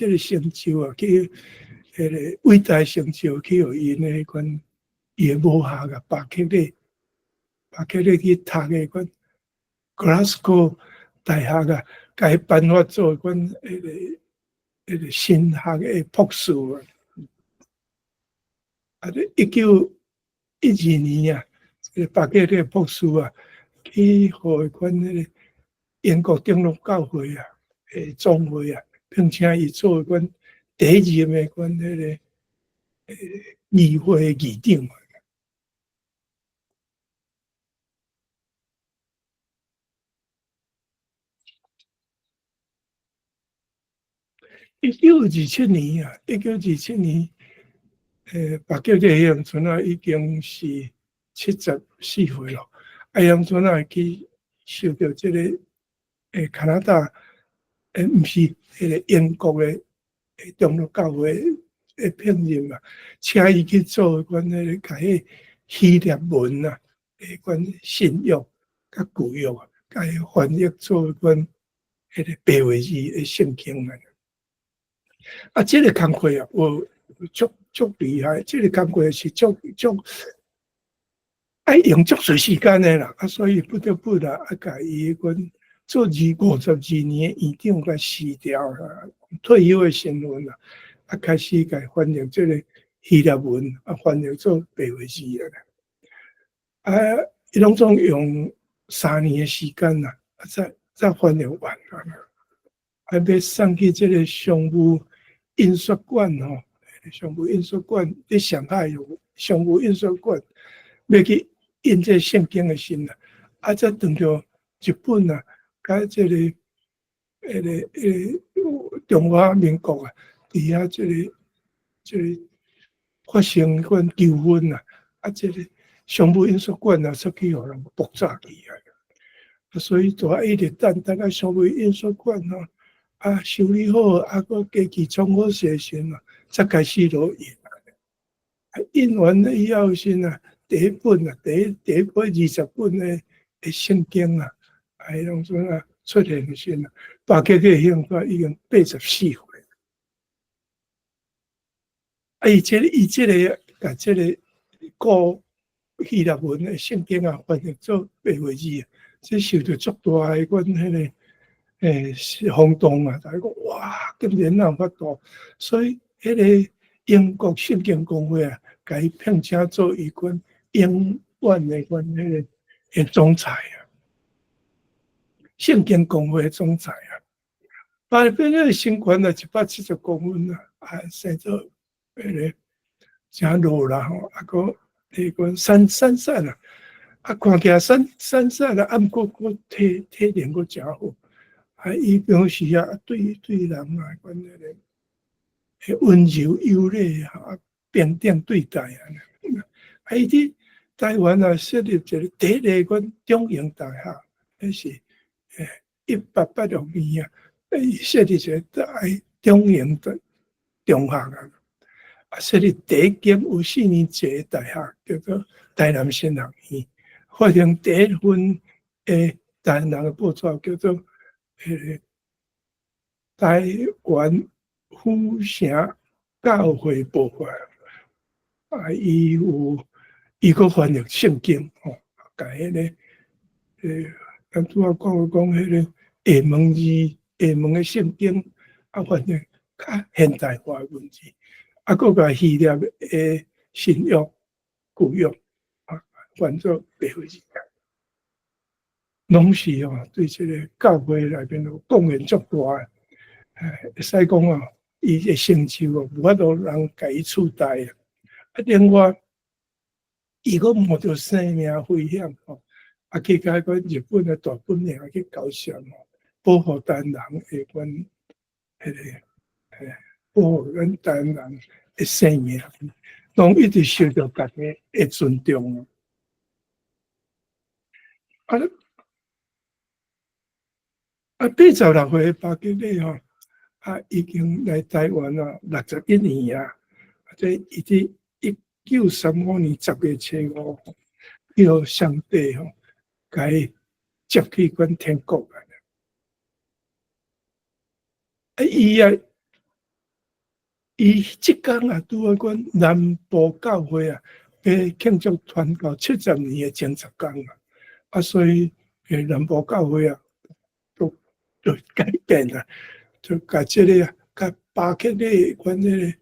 迄个伟大成就去互因迄款伊诶母校啊，巴克利去读迄款 Glasgow 大学啊，甲伊颁发做款迄个神学诶博士啊。啊1912年啊，巴克利博士啊，去互迄款迄个英国长老教会啊，总会啊，聘请伊做阮第一任的阮迄个议会议长。1927年啊，1927年，巴结的乡村啊，已经是74岁咯。啊，乡村啊，去受到这个加拿大，毋是迄个英国的长老教会的聘任啊，请伊去做阮迄个甲迄希腊文啊，阮信约甲旧约啊，甲伊翻译做阮迄个白话字的圣经啊。啊，这个工课啊，有足厉害，这个工课是足爱用足侪时间的啦，啊，所以不得不啦，啊，甲伊阮做52年院长甲辞掉啦，退休的身份啦，啊，开始甲翻译这个希腊文，啊，翻译做白话字啦，啊，伊拢总用3年的时间啦，啊，再翻译完啦，啊，要送去这个商务印刷馆吼，商务印刷馆伫上海有商务印刷馆，要去印这圣经的时啦，啊，则等到日本啊，甲这个中华民国啊，伫遐这个发生款纠纷啊，啊，这个商务印刷馆啊，出去互人爆炸去啊，所以就一直等个商务印刷馆吼。啊，修理好，啊，个机器装好时阵啊，才开始落印。啊，印完了以后先啊，第一本啊，第一本20本的圣经啊，迄拢阵啊出现先啊，巴结个乡村已经84岁。啊，伊这个甲这个古希腊文的圣经啊，翻译做白话字啊，这受到足大的阮迄个。是轰动啊！大家讲哇，竟然有法度，所以迄个英国圣经公会啊，甲伊聘请做伊款英院的款迄个总裁啊，圣经公会总裁啊，把变个身权啊170公分啊，啊，生做迄个真老啦吼，啊个迄个散啊，啊看起来散啊，啊毋过体能个真好。啊，伊表示啊，对人啊，款迄个温柔优雅啊，平等对待啊。啊，伊伫台湾啊，设立一个第一个款中型大学，迄是1886年啊，伊设立一个中型的中学啊，啊，设立第一间有4年制的大学，叫做台南新学院，发行第一份台南的报纸，叫做。台湾府城教会报告啊，伊个翻译圣经吼，甲迄个咱拄仔讲迄个下门字、下门的圣经啊，反正较现代化的文字，啊，佮甲希腊的新约、旧约啊，换做白话字，拢是对这个教会内面贡献足大的。会使讲伊的成就无法度人甲伊取代啊。啊，另外，伊佫冒着生命危险啊，去甲个日本的大本营去交涉保护台湾人的阮迄个保护咱台湾人的生命，拢一直受到大家的尊重啊。86岁巴吉勒已经来台湾61年啊，即伊伫1935年10月初5，叫上帝甲伊接去阮天国来。伊即天拄好阮南部教会要庆祝传教70年的前10天所以南部教会都改变就甲即个甲巴克勒阮迄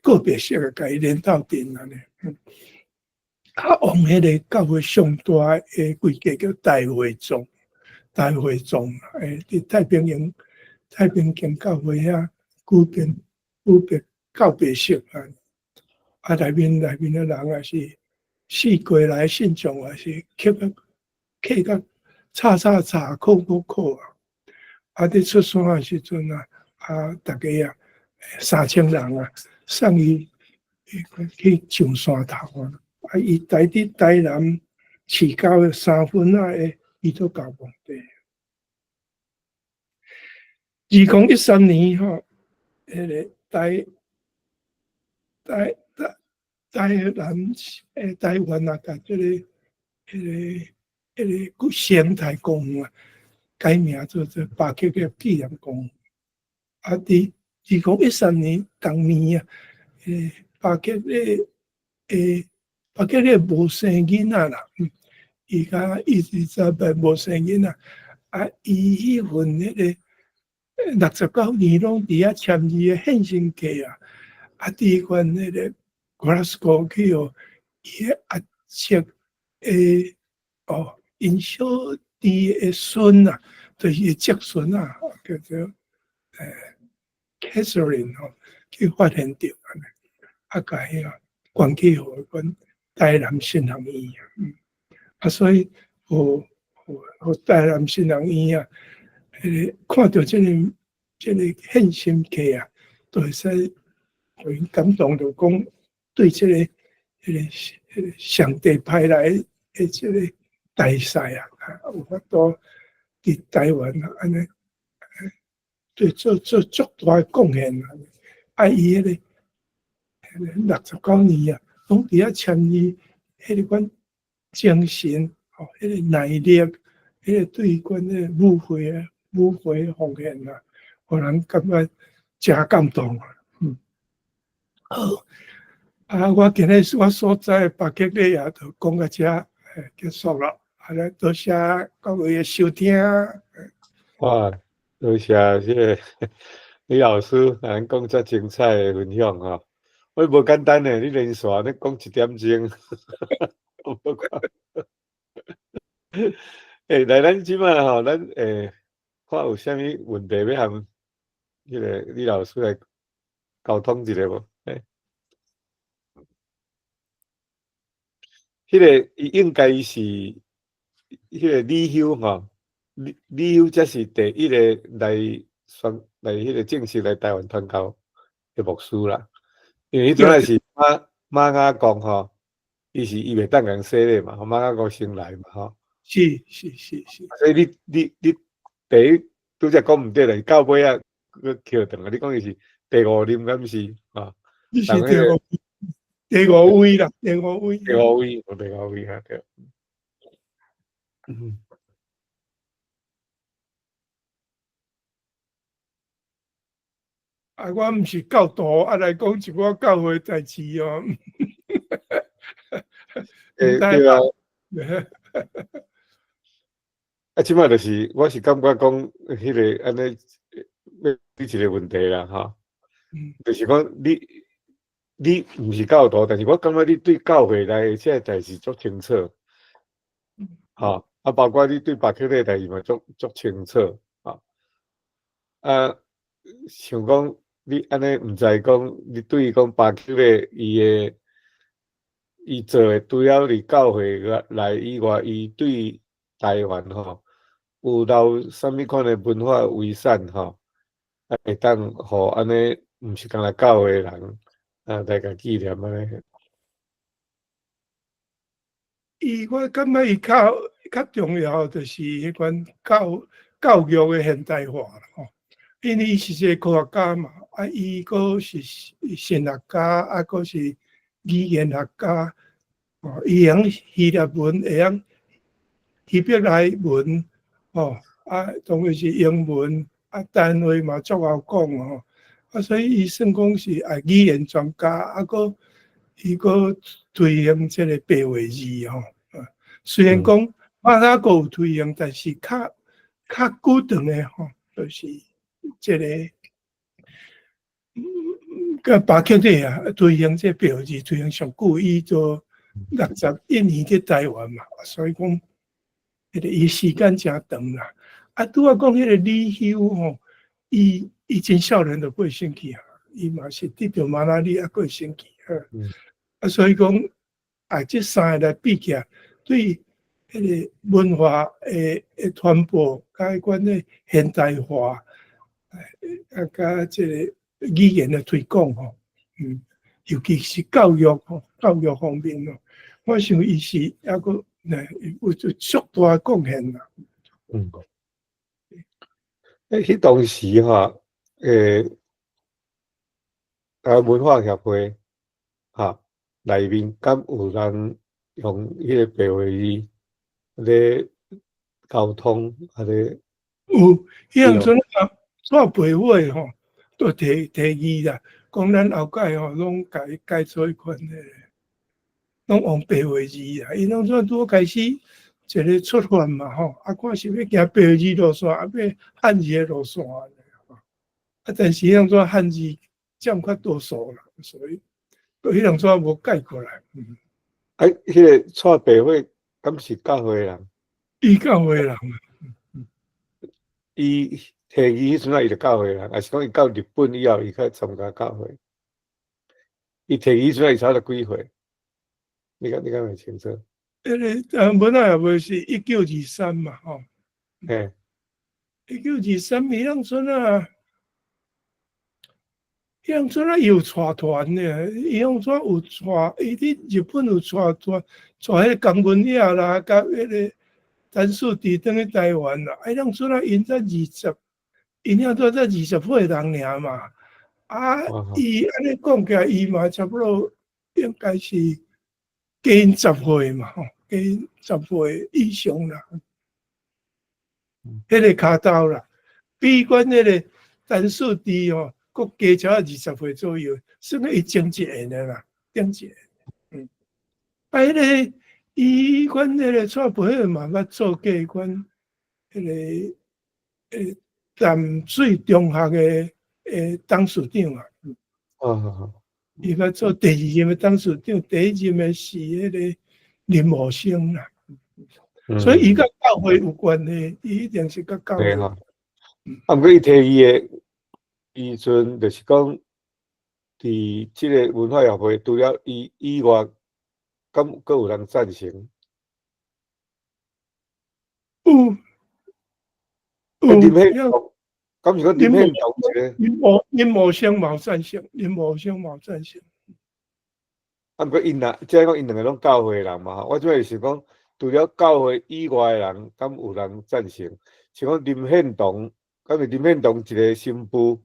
个个别式甲伊连斗阵安尼。往迄个教会上大的规格叫大会众，伫太平间教会举办告别式内面的人也是四过来信众，也是客到吵哭伫出山的时阵大家3000人送伊去上山头伊待伫台南市郊的3分伊都到墓地。2013年迄个台湾甲即个迄个生态公园改名做巴克勒纪念公园。伫2013年同年巴克勒无生囡仔啦，伊甲Elizabeth无生囡仔伊迄份迄个69年拢伫遐签字的献身契伫阮迄个 Glasgow 去伊的阿叔因小弟的孙就是侄孙叫做Catherine 去发现着甲迄关去互阮台南信行医院所以互台南信行医院看到这个献身契就会使互因感动，就讲对这个上帝派来的这个大使有法度伫台湾安尼对做足大的贡献伊迄个69年拢伫遐签字，迄个阮精神迄个耐力，迄个对阮迄母会的奉献互人感觉真感动好，我今日我所在巴克勒也就讲到这结束了。多谢各位的收听。哇，多谢这个李老师咱讲遮精彩的分享我无简单的，你连续你讲1点钟，来咱即摆咱看有啥物问题要向迄个李老师来沟通一下无？迄个伊应该是迄个李修李修才是第一个来迄个正式来台湾传教的牧师啦。因为迄阵仔是马雅公伊袂当人洗礼嘛，马雅公先来嘛是。所以你第一拄则讲毋对啦，到尾佫扣断你讲伊是第5任，敢毋是你是第5位啦，第5位对。我毋是教徒来讲一寡教会代志对啊。啊，即摆就是，我是感觉讲，迄个安尼，你一个问题啦，哈，就是讲你毋是教徒，但是我感觉你对教会内即个代志足清楚，哈，啊，包括你对巴克个代志嘛足清楚，哈，啊，想讲你安尼毋知讲，你对于讲巴克个伊做诶，除了伫教会内以外，伊对台湾吼有留啥物款诶文化遗产吼，啊会当互安尼毋是干那教会人啊来甲纪念安尼。我感觉伊较重要，就是迄款教育诶现代化啦吼。因为伊是一个科学家嘛，啊，伊阁是神学家，啊，阁是语言学家，哦，伊会希腊文，会晓希伯来文，哦，啊，当然是英文，啊，单话嘛足好讲哦，啊，所以伊算讲是语言专家，啊，伊阁推行即个白话字吼，虽然讲马拉国有推行，但是较久长诶吼，就是即个。个巴克蒂啊，推行这白话字推行上久，伊做61年伫台湾嘛，所以讲，迄个伊时间真长啦。啊，拄啊讲迄个李修吼，伊真少年就过身去啊，伊嘛是得着马拉利亚过身去啊，所以讲，这三个来比起来，对迄个文化诶传播，甲迄款诶现代化，甲即个。语言的推广吼，尤其是教育方面咯，我想伊是抑个有足大贡献啦。迄当时哈，文化协会哈内面敢有人用迄个白话字咧沟通，咧有，迄样阵啊，做培会吼。都提议啦，讲咱后届吼，拢改做一款诶，拢用白话字啦。伊拢怎拄开始一个出发嘛吼，啊，看是要行白话字路线，啊，要汉字诶路线啊，但是迄样怎汉字占较多数啦，所以迄样怎无改过来。迄个蔡白会敢是教会人？伊教会人啊。伊提议迄阵啊，伊就教会人，还是讲伊到日本以后，伊才参加教会。伊提议迄阵啊，伊差了几岁？你敢袂清楚？迄个文也无是1923嘛，吼。嘿1923，迄样阵啊，有带团的，伊样阵有带，伊伫日本有带迄个江文雅啦，甲迄个陈树迪等去台湾啦，迄样阵啊，因才20，因遐都才20岁人尔嘛，啊，伊安尼讲起来，伊嘛差不多应该是加10岁嘛，吼，加10岁以上啦，迄个骹头啦，比阮迄个陈树迪吼。国加超20岁左右，算伊前一年的啦，顶一年。迄个伊阮迄个蔡培慧嘛，捌做过阮迄个淡水中学的董事长啊。伊捌做第2任的董事长，第1任的是迄个林茂生啦。所以伊甲教会有关系，伊一定是甲教会。啊，毋过伊提议的。伊阵就是讲，伫即个文化协会，除了伊以外，敢阁有人赞成？林献堂，敢是讲林献堂一个？林茂生冇赞成，林茂生冇赞成。啊，毋过因若即个讲因两个拢教会人嘛，我即个是讲，除了教会以外的人，敢有人赞成？像讲林献堂，敢是林献堂一个新妇？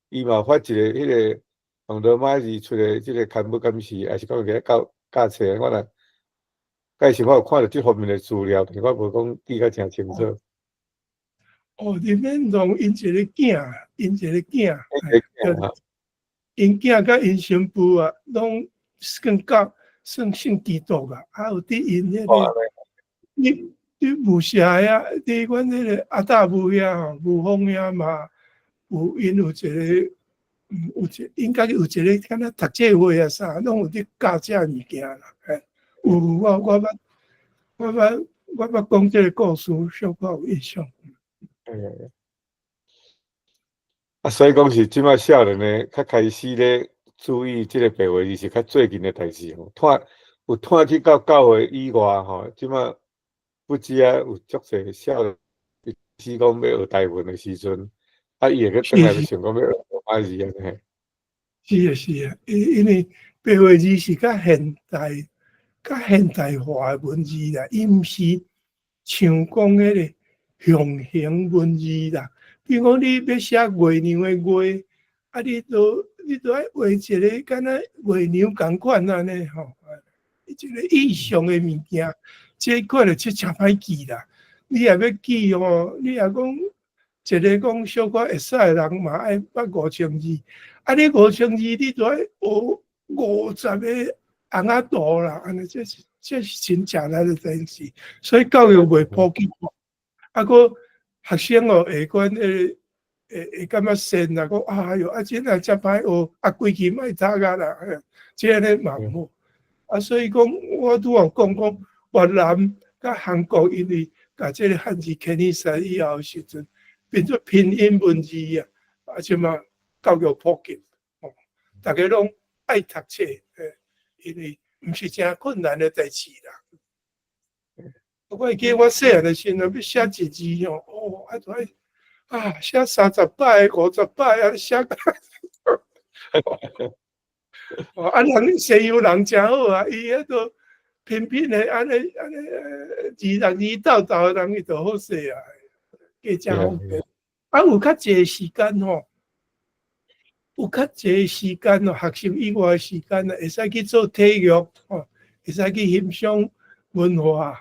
伊嘛发一个迄个红罗马字出的即个刊物，敢是还是讲个教册？我若介绍我有看到即方面的资料，但我无讲记甲真清楚。林献堂因一个囝，因囝甲因新妇啊，拢算信基督啊，还有伫因迄个你武侠呀，你阮迄个阿大武遐吼，武峰遐嘛，因有一个，应该有一个敢若读册会啊啥，拢有伫教这物件啦。有我捌讲这个故事，小可有印象。所以讲是即摆少年咧，较开始咧注意即个白话字是较最近的代志吼。有探去到教会以外吼，即摆不知啊有足侪少年，是讲要学台文的时阵，伊会去转来要想讲要学罗马字安尼。是啊，因为白话字是较现代化的文字啦，伊毋是像讲迄个象形文字啦。比如讲，你要写月亮的月，你都爱画一个敢若月亮共款安尼吼，一个意象的物件，这可能真歹记啦。你也要记吼，你也讲一个讲小可会使的人嘛，爱捌5000字。你5000字，你都爱学50个红仔图啦，安尼这是真正来的代志。所以教育袂普及，个学生会管会感觉善啦，讲哎哟，真系真歹学，规期莫读啊啦，这样咧嘛唔好。所以讲我拄有讲越南甲韩国，因为甲这个汉字迁移使以后时阵，变做拼音文字啊，即嘛教育普及，大家拢爱读册，因为毋是真困难的代志啦。我会记我细汉的时阵要写一字吼，都爱写30摆、50摆写。人西洋人真好啊，伊迄个拼的安尼字斗的人伊就好势啊，加真方便。有较济时间吼，有较济时间学习以外的时间会使去做体育会使去欣赏文化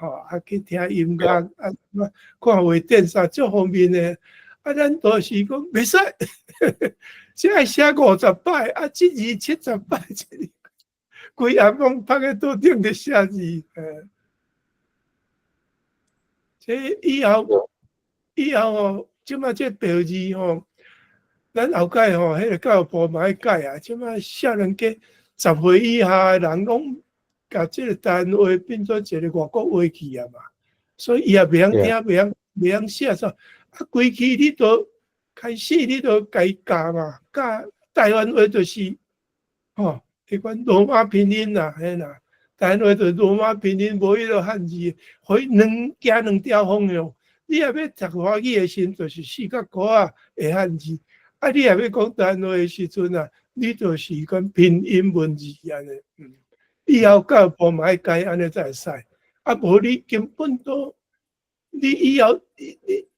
去听音乐看画展啥，这方面的咱都是讲袂使，只爱写50摆一字70摆，规下晡趴在桌顶咧写字，这以后即马这白字咱后届迄个教育部嘛爱改啊，即马少年家10岁以下的人拢甲这个台湾话变做一个外国话去啊嘛，所以伊也袂晓听，袂晓写啥，规期你都开始你都该教嘛，教台湾话就是迄款罗马拼音啦，嘿啦，台湾话就是罗马拼音，无迄个汉字，互伊加2条方向。你也要读华语的时阵，就是4角鼓的汉字。你也要讲台湾话的时阵你就是讲拼音文字安尼。以后教育部嘛爱改安尼才会使。无你根本都，你以后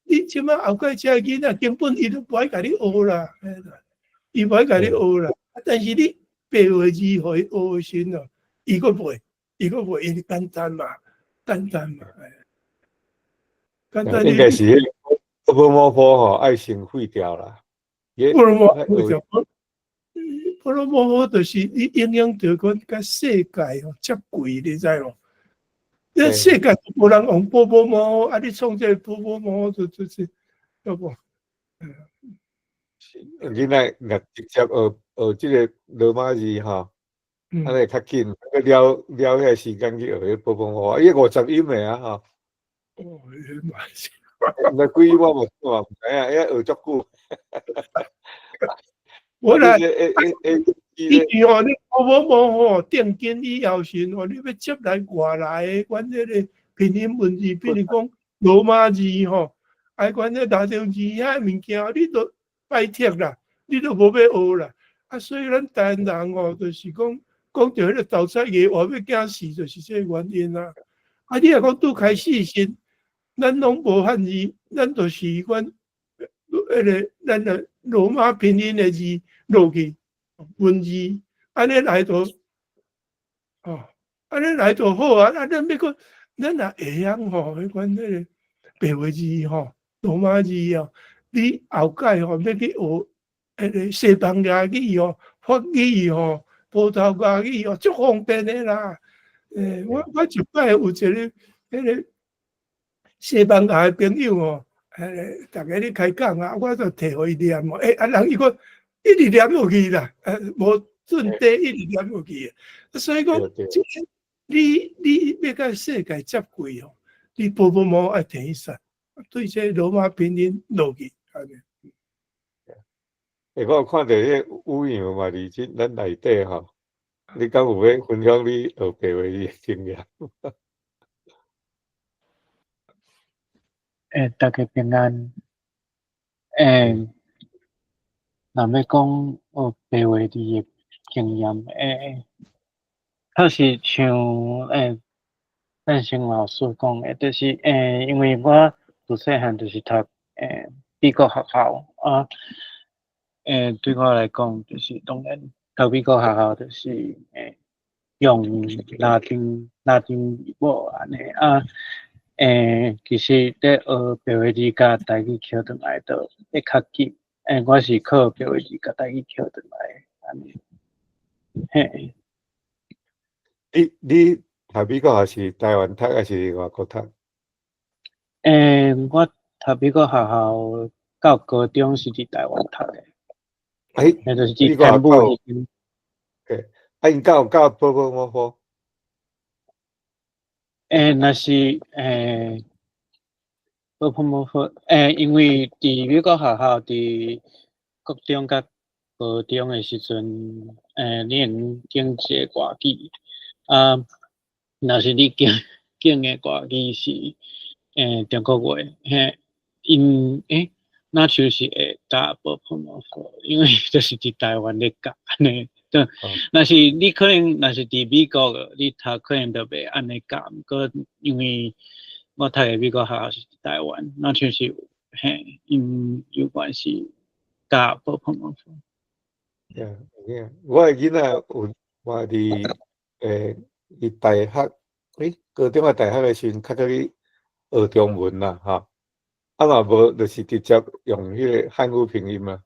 你即摆后届这囡仔根本伊都不爱甲你学啦，伊不爱甲你学啦。但是你白话字互伊学的时阵伊个袂，因为简单嘛。应该是迄个波罗波爱先废掉啦。波罗摩就是伊影响着阮甲世界接轨，你知无？那世界无人用波罗摩，你创这波罗摩就是要不？囡仔若直接学即个罗马字安尼较紧，了迄个时间去学迄波罗摩，伊50音的啊那几我无看，唔知影，学足久。我来，你波罗摩定根以后时，你要接来外来的，阮这个拼音文字，比如讲罗马字阮这大条字遐物件，你都拜铁啦，你都无要学啦。所以咱台湾人就是讲到迄个豆菜叶话要惊死，就是这个原因啦。你若讲拄开始时，咱拢无汉字，咱就是阮咱的罗马拼音的字落去文字，安尼来就安尼来就好啊！咱要讲，咱若会晓迄款那个白话字罗马字你后届要去学迄个西班牙语法语葡萄牙语足方便的啦。我一摆有一个迄个西班牙的朋友哦，大家咧开讲啊，我就摕互伊念哦，人伊个一直念落去啦，无准地一直念落去，所以讲，你要甲世界接轨哦，你步步毛爱摕伊散，对这罗马拼音落去，安尼。我有看到迄乌羊嘛，伫咱内底吼，你敢有要分享你学白话语的经验？大家平安。若要讲学白话语的经验，确实像咱先老师讲的，就是因为我自细汉就是读美国学校啊，对我来讲就是当然读美国学校就是用拉丁语母安尼啊。其实咧学白话语甲台语捡转来都会较紧。我是靠白话语甲台语捡转来安尼。嘿。你读美国还是台湾读还是外国读？我读美国学校到高中是伫台湾读的。就是伫天母迄边。因有教波波摩佛？若是波波摩佛，因为伫美国学校伫国中甲高中的时阵，你用经一个外语，若是你经的外语是中国话，那就是会教波波摩佛，因为就是伫台湾咧教安尼。若是你可能，若是伫美国，你读可能就袂安尼教。毋过因为我读的美国学校是台湾，那就是因有关系教波波摩佛。我的囡仔有我伫大学，高中啊大学的时阵，较早去学中文啦，哈。嘛无就是直接用迄个汉语拼音啊。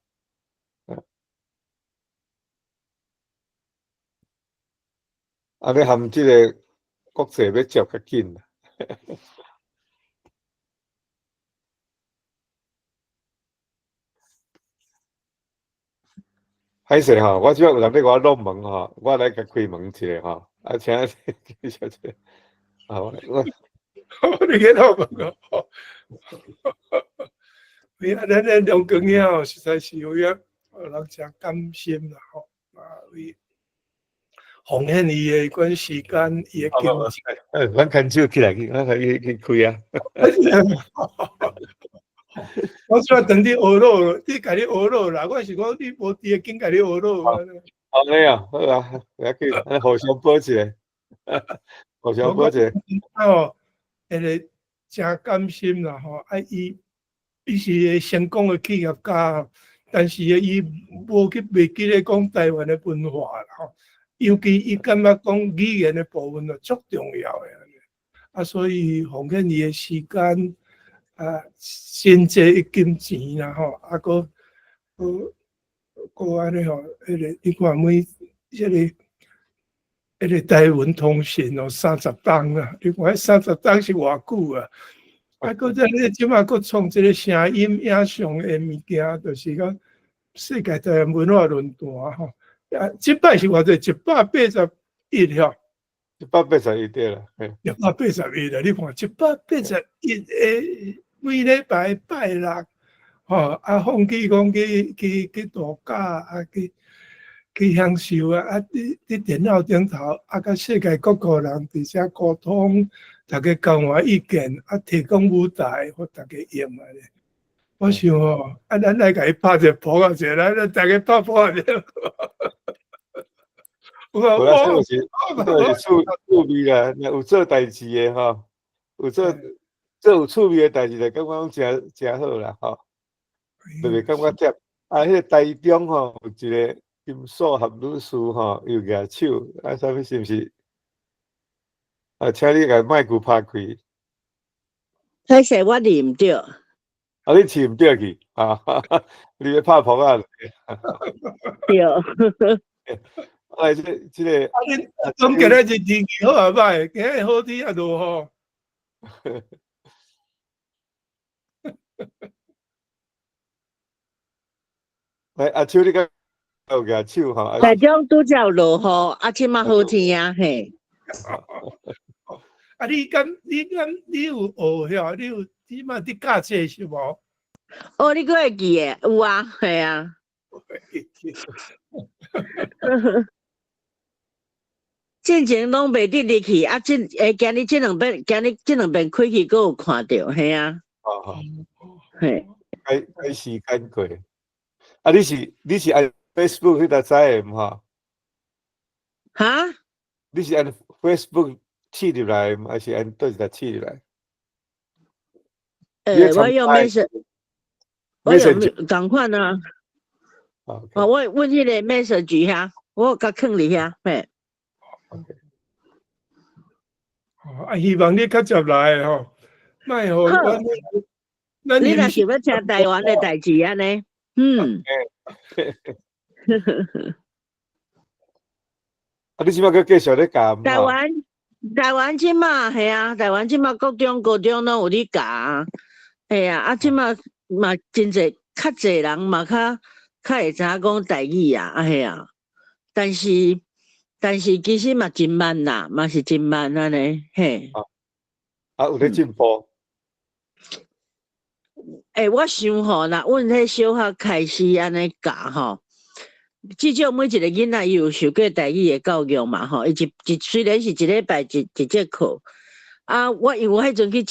要含即个国际要接较紧啦。歹势吼，我即摆有人要我入门吼，我来甲开门一下吼，请小姐，我你去入门哦。你啊，咱两公爷哦，实在是有影，人真甘心啦吼，为奉献伊的款时间，伊的经济。咱牵手起来去，咱去开啊！我虽然等你学咯，你家己学咯啦。我是讲你无伫个紧家己学咯。好嘞啊，好啊，来去，互相补一下，互相补一下。哦，真甘心啦吼！伊是个成功的企业家，但是伊无去袂记咧讲台湾的文化啦吼。尤其伊感觉讲语言的部分就足重要的，所以奉献伊的时间。先借金钱啦吼，个安尼吼，你看每迄个台湾通讯哦，30档啦，你看30档是偌久啊？搁再咧即马搁创一个声音影像的物件，就是讲世界台湾文化论坛吼，即摆是偌济181吼。181对啦，181啦，你看181个。每礼拜拜六，放弃讲去度假去享受伫电脑顶头甲世界各国人伫遮沟通，大家交换意见，提供舞台互大家用安尼。我想咱来甲伊拍一个谱啊，者，咱大家拍谱啊，者。我是趣味啦，有做代志的吼，有做有趣味的代志，就感觉真好啦吼，特别感觉贴。迄个台中吼有一个金属合女士吼，又举手，啥物是毋是？请你甲麦克拍开。歹势，我认唔着。你饲唔着去你咧拍谱啊？对。即个。总今日是天气好啊歹，今日好天啊落雨。哎，阿秋你个有举手哈？台中拄则有落雨，即马好天啊，嘿。啊，你有学晓？你嘛伫教册是无？哦，你还会记诶？有啊，系啊。进前拢袂得入去，今日即两遍开去，佫有看到，系啊。嘿。该时间过。啊，你是按 Facebook 迄搭知诶毋吼？哈？你是按 Facebook 试入来，还是按倒一搭试入来？我用 Message， 我用共款啊。哦，我阮迄个 Message 遐，我甲囥伫遐，嘿。啊，希望你较接来吼，莫互咱你若想要听台湾的代志安尼，啊，你即摆佫继续咧教？台湾即马系啊，台湾即马高中拢有咧教啊，系啊，即马嘛真济较济人嘛较会知影讲台语啊，系啊，但是其实嘛真慢啦，嘛是真慢安尼，嘿。啊，有咧进步。我想吼，若阮迄小学开始安尼教吼，至少每一个囡仔伊有受过台语的教育嘛吼，伊虽然是一礼拜一节课，啊，因为我迄阵去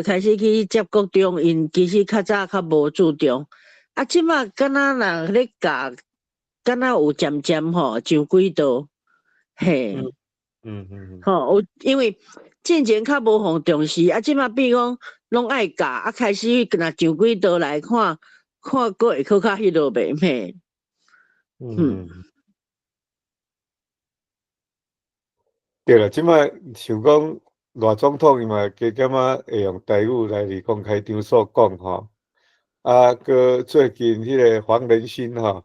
开始去接国中，因其实较早较无注重，啊，即马敢若人咧教，敢若有渐渐吼上轨道，嘿，吼，因为之前较无互重视，啊，即马比如讲。拢爱教，啊，开始若上轨道来看，佫会较迄落袂咩？对啦，即摆像讲赖总统伊嘛加减会用台语来伫公开场所讲吼，啊，佮最近迄个黄仁勋吼，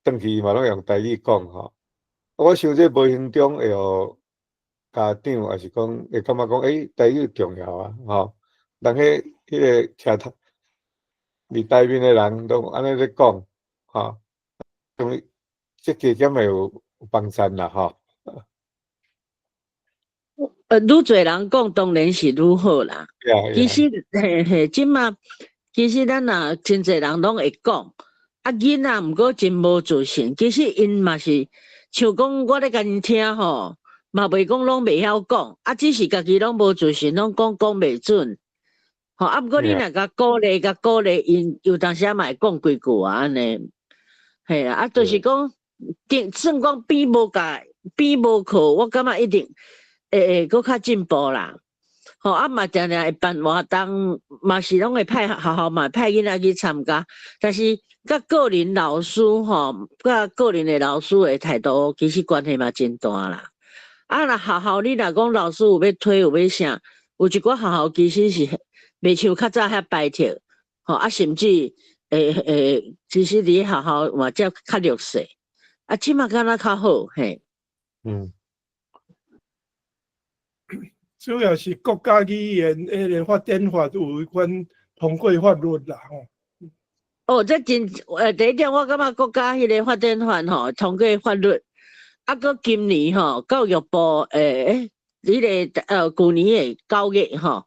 转去嘛拢用台语讲吼，我想这无形中会互家长还是讲会感觉讲，台语重要啊，吼。人迄个徛伫台面的人都安尼咧讲，吼，所以这加减会有帮助啦，吼。愈侪人讲当然是愈好啦。其实即马其实咱若真侪人拢会讲，啊囡仔毋过真无自信。其实因嘛是像讲我咧甲因听吼，嘛袂讲拢袂晓讲，啊只是家己拢无自信，拢讲袂准。吼，啊，毋过你若甲鼓励，因有当时嘛会讲几句啊，安尼，系啊，就是讲，算讲比无课，我感觉一定会搁较进步啦。吼，啊嘛定会办活动，嘛是拢会派学校嘛派囡仔去参加，但是甲个人老师吼，甲个人的老师的态度，其实关系嘛真大啦。啊，若学校你若讲老师有要推有要啥，有一寡学校其实是。袂像较早遐摆脱，吼啊，甚至其实伫学校嘛则较弱势，啊，即马敢若较好，嘿。主要是国家语言迄个发展法有关通过法律啦，吼。这真第一点，我感觉国家迄个发展法吼通过法律，啊，搁今年吼教育部迄个旧年的9月吼。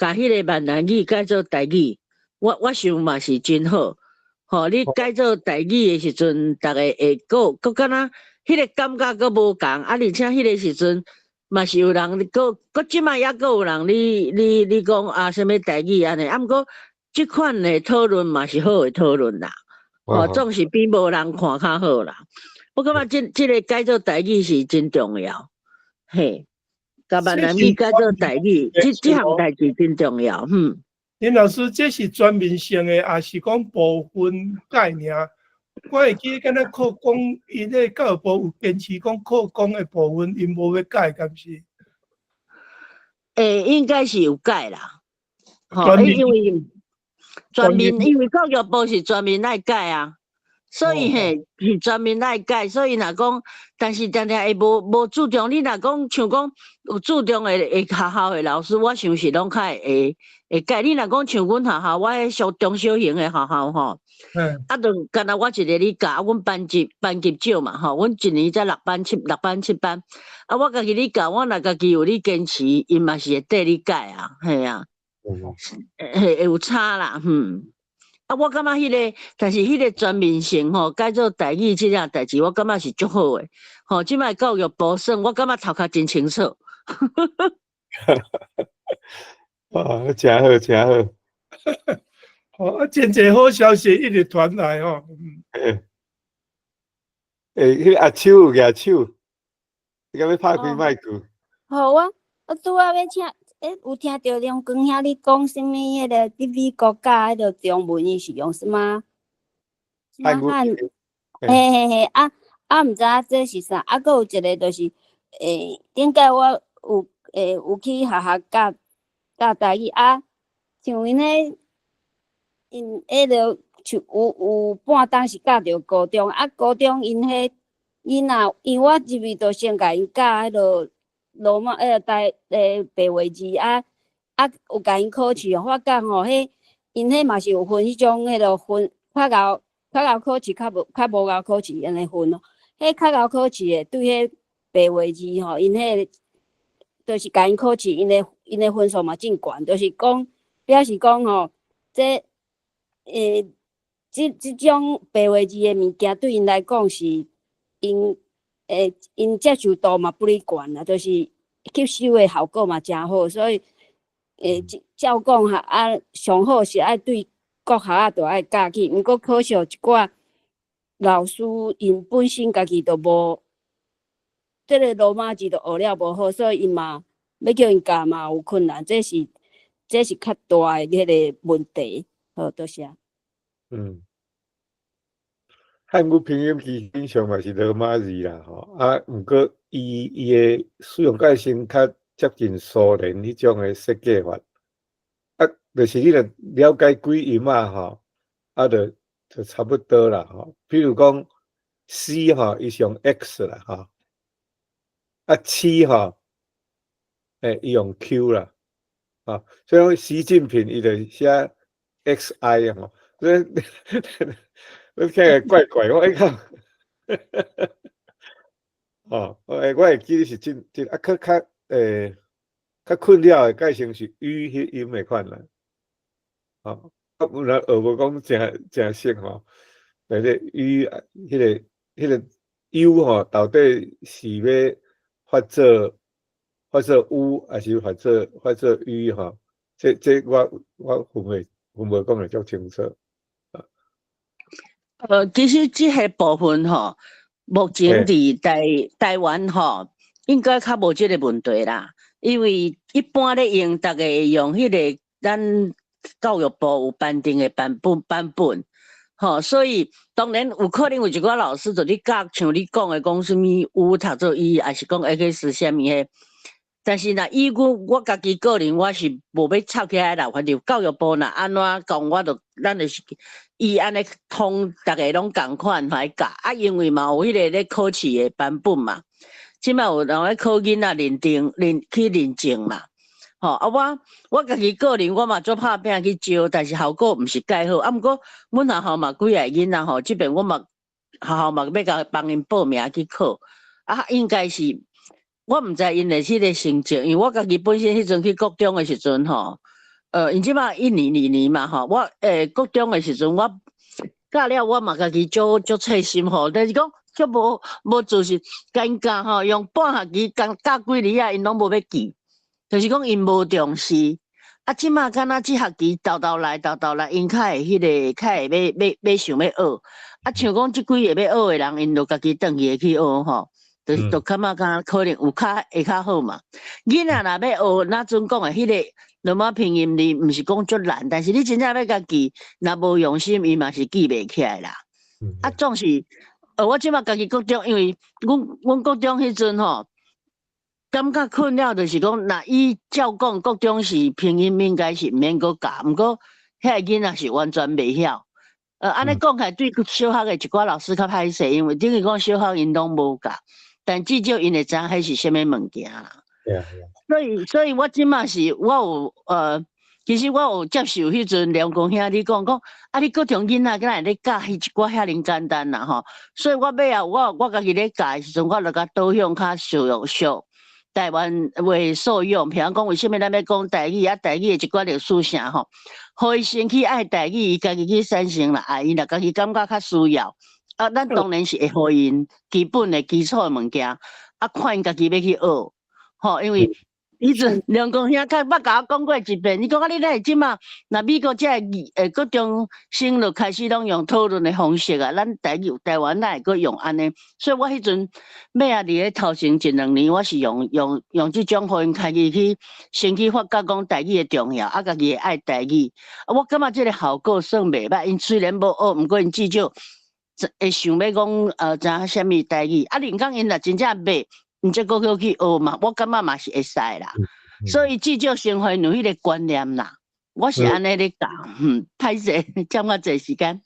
甲迄个闽南语改做台语，我想嘛是真好。吼，你改做台语的时阵，逐个会搁敢若迄个感觉搁无共，啊，而且迄个时阵嘛是有人搁即摆也搁有人你讲啊，啥物台语安尼，啊，毋过即款的讨论嘛是好的讨论啦。吼，总是比无人看较好啦。我感觉即个改做台语是真重要，嘿。甲闽南语改做台语，这项代志真重要。林老师，这是全面性的，还是讲部分概念？我会记敢若课纲，因个教育部有坚持讲课纲的部分，因无要改，敢是？应该是有改啦。吼，因为全面，因为教育部是全面爱改啊。所以嘿，是专门来教，所以若讲，但是常常会无注重。你若讲像讲有注重的学校的老师，我想是拢较会教。你若讲像阮学校，我迄小中小型的学校吼，就干那我一个咧教，阮班级少嘛吼，阮一年才6班7班，我家己咧教，我若家己有咧坚持，伊嘛是会缀你教啊，嘿啊，会有差啦，我感觉迄个，但是迄个全面性吼，改做台语即件代志，我感觉是足好诶。吼，即摆教育部算，我感觉头壳真清楚。啊，真好，真好。哦，真侪好消息一直传来吼。迄阿秋有举手，你敢要拍开麦克？好啊，我拄仔要请。有听到梁光兄你讲什么？迄个伫美国教迄个中文，伊是用什么？汉？嘿，毋知影这是啥？搁有一个就是，顶届我有去学校教台语像因迄落像有半当是教着高中，高中因迄囡仔，因我入去就先甲因教迄落。罗马白话字有甲因考试哦。我讲吼，因迄嘛是有分迄种迄落分较高考试，较无高考试安尼分哦。迄较高考试的对迄白话字吼，因迄就是甲因考试，因的分数嘛真悬，就是讲表示讲吼，即种白话字的物件对因来讲是因接受度嘛不哩悬啦，就是吸收的效果嘛真好，所以照讲上好是爱对各校都爱教起，毋过可惜一寡老师因本身家己都无，这个罗马字都学了无好，所以因嘛要叫因教嘛有困难，这是较大的迄个问题。好，多谢。汉语拼音基本上嘛是罗马字啦，吼毋过伊的使用改性较接近苏联迄种的设计法，就是你若了解几音吼，就差不多啦，吼。比如讲 C 吼，伊是用 X 啦，吼，7吼，伊用 Q 啦，所以讲习近平伊就写 XI 吼，所以。我听个怪怪，我靠！我会记你是真较困扰的改成是语迄音的款啦。有人学无讲真熟吼，但是语迄个 U 吼，到底是要发作U，还是发作语吼？这我分袂讲得足清楚。其实这个部分吼，目前伫台湾吼，应该较无这个问题啦。因为一般咧用，大家会用迄个咱教育部有颁定的版本，吼，所以当然有可能有一寡老师就你教像你讲的，讲什么有读做伊，还是讲 X 什么的。但是若以我家己个人，我是无要插起来啦。反正教育部若安怎讲，咱就是伊安尼通，大家拢共款来教。因为嘛有迄个咧考试的版本嘛，即摆有人咧考囡仔去认证嘛。我家己个人我嘛做拍拼去招，但是效果毋是介好。毋过阮学校嘛几个囡仔吼，即边我嘛学校嘛要甲帮因报名去考。应该是。我毋知因的迄个成绩，因为我家己本身迄阵去国中的时阵吼，因即摆1年2年嘛吼，我国中的时阵我教了，我嘛家己足细心吼，但是讲足无自信，尴尬吼，用半学期教几年啊，因拢无要记，就是讲因无重视。即摆敢若即学期豆豆来，因较会迄个较会要想要学。像讲即几个要学的人，因就家己转去学吼。就感觉可能有会较好嘛。囡仔若要学，那阵讲的迄个罗马拼音，你毋是讲足难，但是你真正要家己，若无用心，伊嘛是记袂起来啦。总是我即摆家己国中，因为阮国中迄阵吼，感觉困扰就是讲，若伊照讲国中是拼音应该是毋免阁教，毋过遐个囡仔是完全袂晓。安尼讲起来对小学的一寡老师较歹势，因为等于讲小学因拢无教，但至少因会知迄是啥物物件啦。所以我即马是我有其实我有接受迄阵梁公兄你讲你各种囡仔敢会咧教迄一寡遐尼简单啦吼，所以我尾啊我家己咧教的时阵，我就甲导向较熟台湾话受用，譬如讲为什么咱要讲台语台语的一寡历史啥吼，互伊先去爱台语，伊家己去产生啦，伊若家己感觉较需要，咱当然是会互因基本的基础的物件，看因家己要去学，吼，因为。迄阵梁公兄较捌甲我讲过一遍，你讲你来即马，那美国这各中生就开始拢用讨论的方式啊，咱台湾哪会阁用安尼？所以我迄阵尾啊，伫咧头前1-2年，我是用即种互因开始去先去发觉讲台语的重要，家己会爱台语。我感觉即个效果算袂歹，因虽然无学，毋过因至少会想要讲知影啥物台语。另讲因若真正袂。你这个去学嘛，我感觉嘛是会使啦，所以至少先会有迄个观念啦。我是安尼咧教，歹势占我侪时间，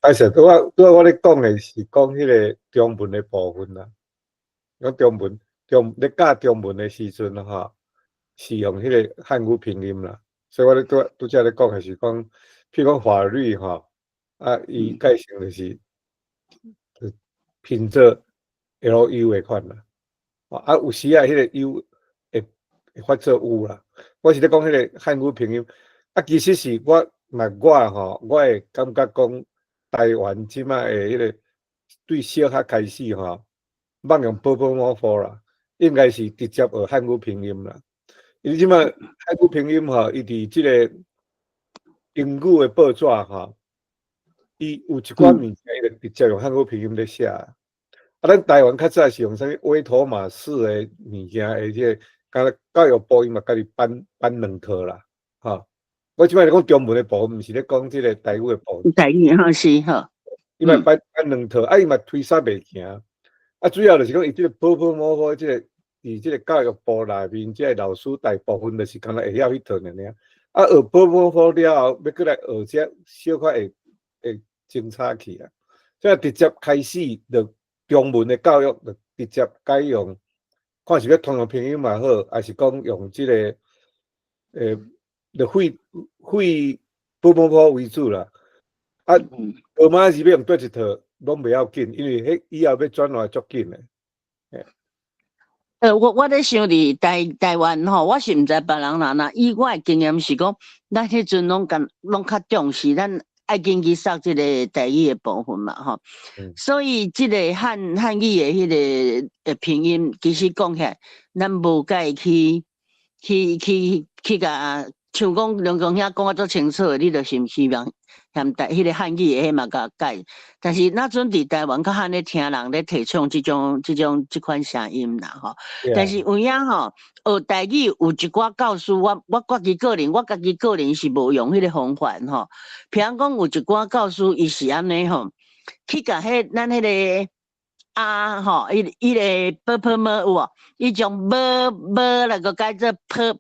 歹势，我咧讲的是讲迄个中文的部分啦。讲咧教中文的时阵哈，是用迄个汉语拼音啦。所以我咧拄则咧讲的是讲，譬如讲法律哈，伊改成就是拼做 LU 的款啦。有时啊，迄个 U 会发作有啦。我是咧讲迄个汉语拼音，其实是我吼，我会感觉讲台湾即摆的迄个对小学开始吼，莫用波模糊啦，应该是直接学汉语拼音啦。因为即摆汉语拼音吼，伊伫即个英语的报纸吼，伊有一寡物件伊就直接用汉语拼音咧写。咱台湾较早是用啥物委托马式的物件，而且教育部伊嘛家己办2套啦，吼。我即摆咧讲中文的部分，毋是咧讲即个台语的部分。台语是吼。伊嘛办2套，伊嘛推煞袂行。主要就是讲伊即个模糊，即个伫即个教育部内面，即个老师大部分就是敢若会晓迄套尔。学模糊了后，要过来学遮小可会精彩去啊。所以直接开始就。中文的教育就直接改用，看是要通用拼音嘛好，还是讲用即个就废模糊为主啦。罗马字要用倒一套拢袂要紧，因为迄以后要转换足紧的。我咧想伫台湾吼，我是毋知别人哪以我的经验是讲，咱迄阵拢较重视咱。爱紧去扫即个台语的部分嘛，吼，所以即个汉语的迄个拼音，其实讲起来，咱无解去甲像讲梁公兄讲啊足清楚的，你就是毋希望嫌迄个汉语的迄嘛甲改，但是那阵伫台湾较罕咧听人咧提倡即款声音啦，吼，但是有影吼。学台语有一寡教师，我家己个人是无用迄个方法吼。譬如讲有一寡教师，伊是安尼吼，去甲咱迄个吼，伊个波有无？伊将波来个改做波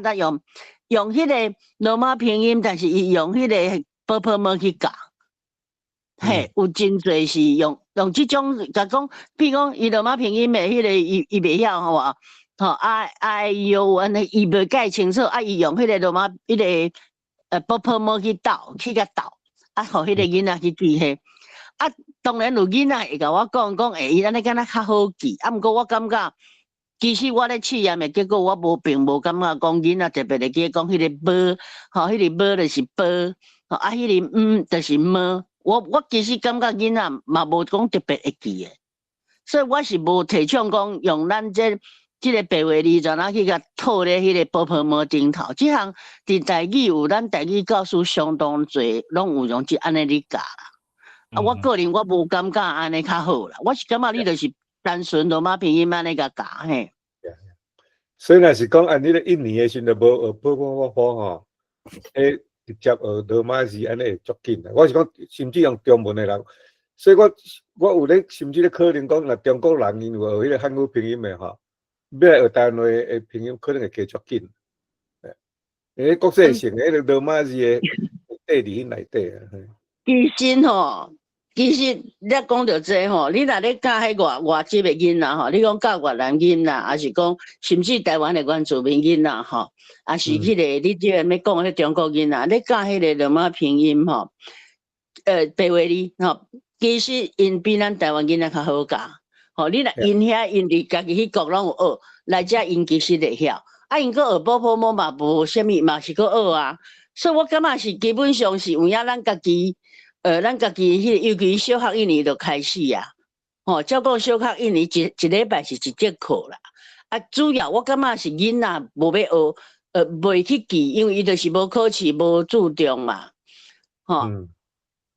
咱用迄个罗马拼音，但是伊用迄个波去教。嘿，有真侪是用即种，甲讲，比如讲伊罗马拼音的迄个，伊袂晓好无？吼安尼伊袂解清楚，伊用迄个罗马迄个波去甲斗，互迄个囡仔去记迄。当然有囡仔会甲我讲，伊安尼敢若较好记。毋过我感觉，其实我咧试验的结果，我并无感觉讲囡仔特别会记讲迄个波，吼，迄个波就是波，吼迄个就是么。我其实感觉囡仔嘛无讲特别会记的，所以我是无提倡讲用咱即个白话字怎啊去甲套咧迄个波模顶头，即项伫台语有咱台语教师相当侪，拢有用安尼咧教啦。我个人我无感觉安尼较好啦，我是感觉你就是单纯罗马拼音安尼甲教嘿。所以若是讲按你咧1年的时阵无学波吼，直接学罗马字安尼会足紧啦。我是讲甚至用中文的人，所以我有咧甚至咧可能讲，若中国人因有学迄个汉语拼音的吼。要来学台湾话的拼音，可能会加足紧。因为国际性的迄个罗马字的底伫迄内底啊。其实你讲到这吼，你若咧教迄外籍的囡仔吼，你讲教越南囡仔，还是讲甚至台湾的原住民囡仔吼，还是迄个你即个要讲迄中国囡仔，你教迄个罗马拼音吼，白话字吼，其实因比咱台湾囡仔较好教。吼，你若因遐因伫家己迄国拢有学，来遮因其实会晓。啊，因个学波波摸嘛无啥物，嘛是个学啊。所以我感觉是基本上是有影咱家己。咱家己迄个，尤其小学1年就开始啊，吼，照讲小学1年一礼拜是1节课啦。啊，主要我感觉是囡仔无要学，袂去记，因为伊就是无考试，无注重嘛，吼。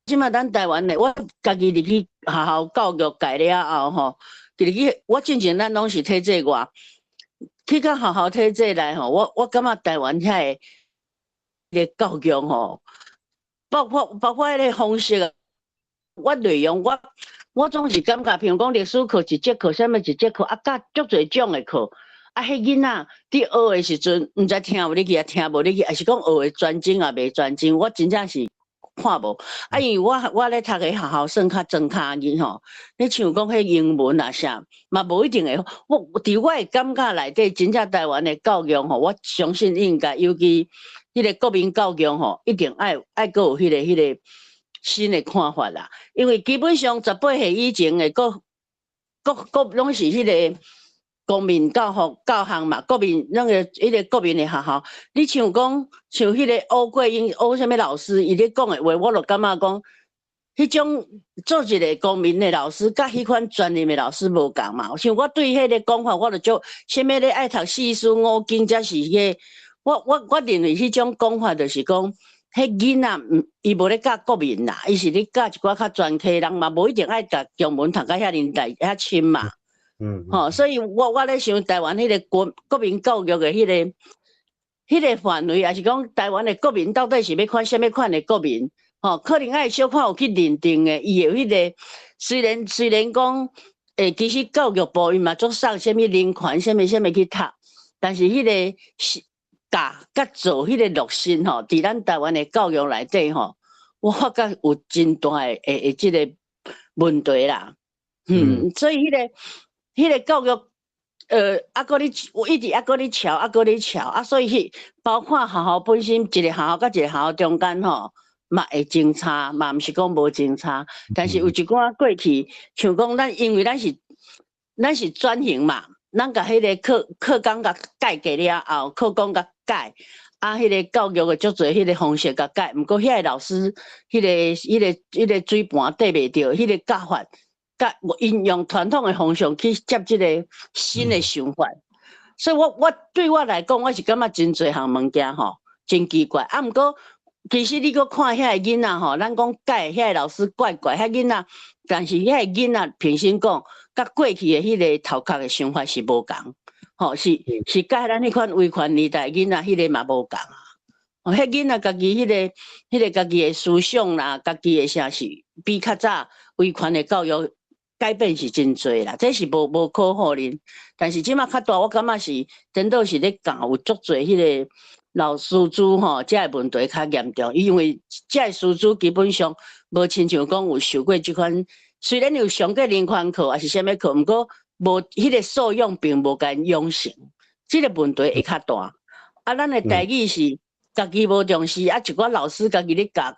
即马咱台湾的，我家己入去学校教育改了后吼，入去我进前咱拢是体制外，去到学校体制内吼，我感觉台湾遐个教育吼。包括迄个方式啊，我内容我总是感觉，譬如讲历史课1节课，啥物1节课，啊，教足侪种的课，啊，迄囡仔伫学的时阵，毋知听无你去，啊听无你去，还是讲学的专精啊，袂专精，我真正是看无。啊，因为我咧读个学校算较庄脚字吼，你像讲迄英文啊啥，嘛无一定会。伫我的感觉内底，真正台湾的教育吼，我相信应该尤其。迄个国民教育吼，一定爱阁有迄个新的看法啦。因为基本上18岁以前的各拢是迄个公民教学嘛，国民那个迄个国民的学校。你像讲像迄个欧桂英欧啥物老师，伊咧讲的话，我就感觉讲，迄种做一个公民的老师，甲迄款专业的老师无共嘛。像我对迄个讲法，我就做啥物咧爱读四书五经，才是迄个。我认为迄种讲法就是讲，迄囡仔伊无咧教国民啦，伊是咧教一寡较专科人嘛，无一定爱读中文读到遐年代遐深嘛。吼，所以我咧想台湾迄个国民教育的迄个范围，也是讲台湾的国民到底是要看啥物款的国民？吼，可能爱小可有去认定的，伊有迄个虽然讲，其实教育部伊嘛做送啥物人权啥物去读，但是迄个是。甲做迄个落实吼，伫咱台湾的教育内底吼，我发觉有真大的即个问题啦。所以迄个教育，搁咧，我一直搁咧瞧，啊，所以包括学校本身，一个学校甲一个学校中间吼，嘛会真差，嘛毋是讲无真差，但是有一寡过去，像讲因为咱是转型嘛。咱甲迄个课纲甲改过了后，课纲甲改，啊，迄个教育的足侪迄个方式甲改，毋过遐个老师，迄个水盘缀袂着，迄个教法，甲因用传统的方式去接即个新的想法，所以我对我来讲，我是感觉真侪项物件吼，真奇怪。啊，毋过其实你搁看遐个囡仔吼，咱讲改遐个老师怪，遐囡仔，但是遐个囡仔平心讲。甲过去的迄个头壳的想法是无共，吼是甲咱迄款威权年代囡仔迄个嘛无共啊。迄囡仔家己迄个家己的思想啦，家己的啥是比较早威权的教育改变是真多啦，这是无可否认。但是即马较大，我感觉是真倒是咧教有足侪迄个老师资吼，这个问题较严重，因为这个师资基本上无亲像讲有受过即款。虽然有上过人权课还是啥物课，毋过无迄个素养并无甲因养成，即个问题会较大。啊，咱的台语是家己无重视，啊，一寡老师家己咧教，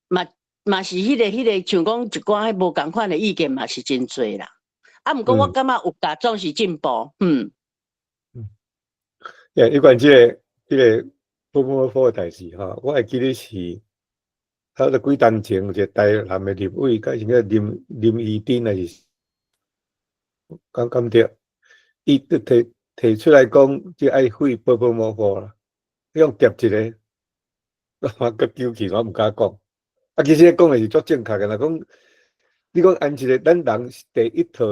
嘛是迄个像讲一寡无共款的意见嘛是真多啦。啊，毋过我感觉有教总是进步，有关即个波的代志哈，我会记得是。他几当前，有一个台南的立委，甲是个林义珍还是敢对？伊提出来讲，即爱废波模糊啦，用夹一个，我搁纠结，我毋敢讲。啊，其实讲的是足正确的，讲你讲按一个咱人第一套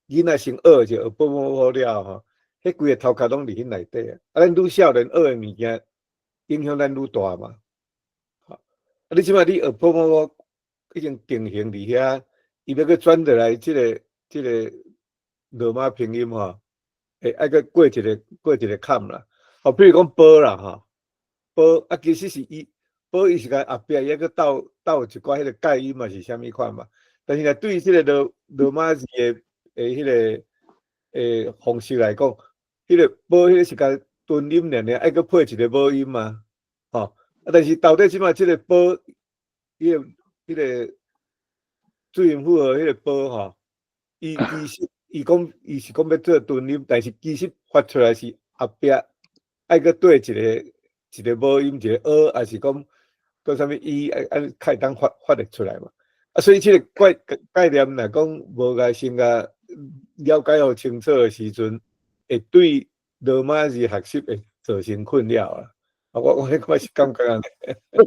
囡仔先学就学波模糊了吼，迄规个头壳拢伫迄内底啊。啊，咱愈少年学的物件，影响咱愈大嘛。你即摆你学波模已经定型伫遐，伊要去转落来即个罗马拼音吼，爱去过一个坎啦。吼，比如讲波啦吼，波啊，其实是伊宝伊是甲后壁伊个斗一寡迄个介音嘛是啥物款嘛？但是若对即个罗马字的迄个方式来讲，迄个宝迄个是甲顿音尔，爱搁配一个母音嘛，吼。但是到底即马即个宝，迄个注音符号迄个宝吼，伊其实伊是讲要做顿音，但是其实发出来是后壁爱搁对一个母音，一个还是讲搁啥物伊按开当发得出来嘛？所以即个概念来讲，无甲先甲了解好清楚的时阵，会对罗马字学习会造成困扰啊！我是感觉安尼。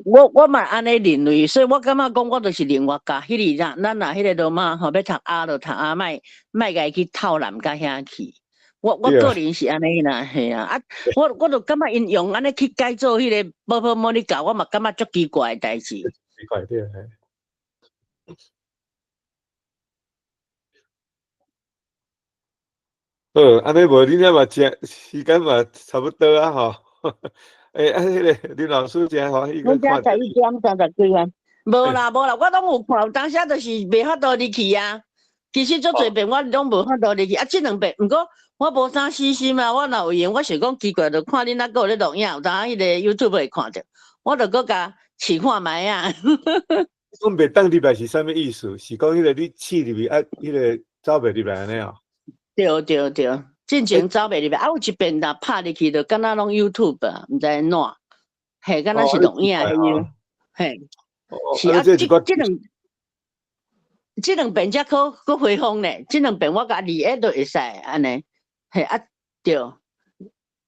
我嘛安尼认为，所以我感觉讲，我就是另外教迄个咱若迄个罗马吼，要读A就读A，莫家去透南甲遐去。我个人是安尼啦，嘿啊，我就感觉因用安尼去改造迄个宝模拟教，我嘛感觉足奇怪的代志。奇怪对，嘿。好，安尼无恁遐嘛食时间嘛差不多啊吼。迄个林老师真好，伊个看。我11点30几分，无啦，我拢有看，当时就是袂法度入去啊。其实足侪遍我拢无法度入去，即两遍，毋过我无啥死心啊。我若有闲，我想讲奇怪，就看恁个有咧录影，有当迄个 YouTube 会看着，我就搁甲试看卖啊。讲袂当入来是啥物意思？是讲迄个你试入去啊，迄个走袂入来安尼啊？对，进前走袂入来，有一遍若拍入去，就敢若拢 YouTube 啊，毋知安怎，嘿，敢若是录影迄嘿，是啊，即两遍才可回放咧，即两遍我甲2下都会使安尼，嘿啊对。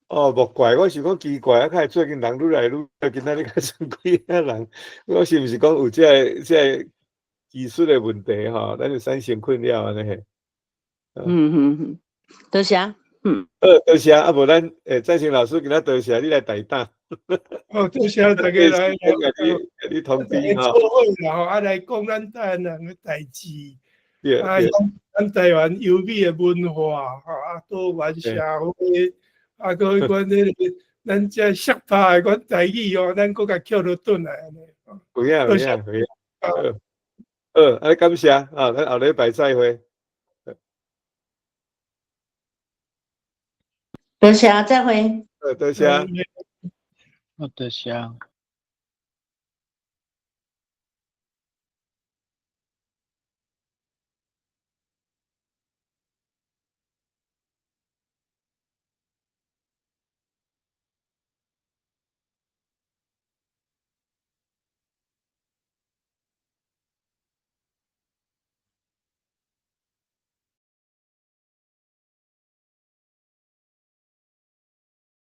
无怪，我是讲奇怪啊！看最近人愈来愈，今仔日较算几啊人，我是毋是讲有这技术的问题吼？咱就产生困扰安尼嘿。多谢。多谢啊！无咱赞成老师今仔多谢你来台答。多谢大家来，你通知吼，然后来讲咱台湾人的代志，咱台湾优美的文化，多元社会。个阮迄个，咱遮俗拍的阮台语哦，咱搁甲捡落转来安尼。有影。安尼感谢啊，咱后礼拜再会。多谢，再会。多谢。多谢。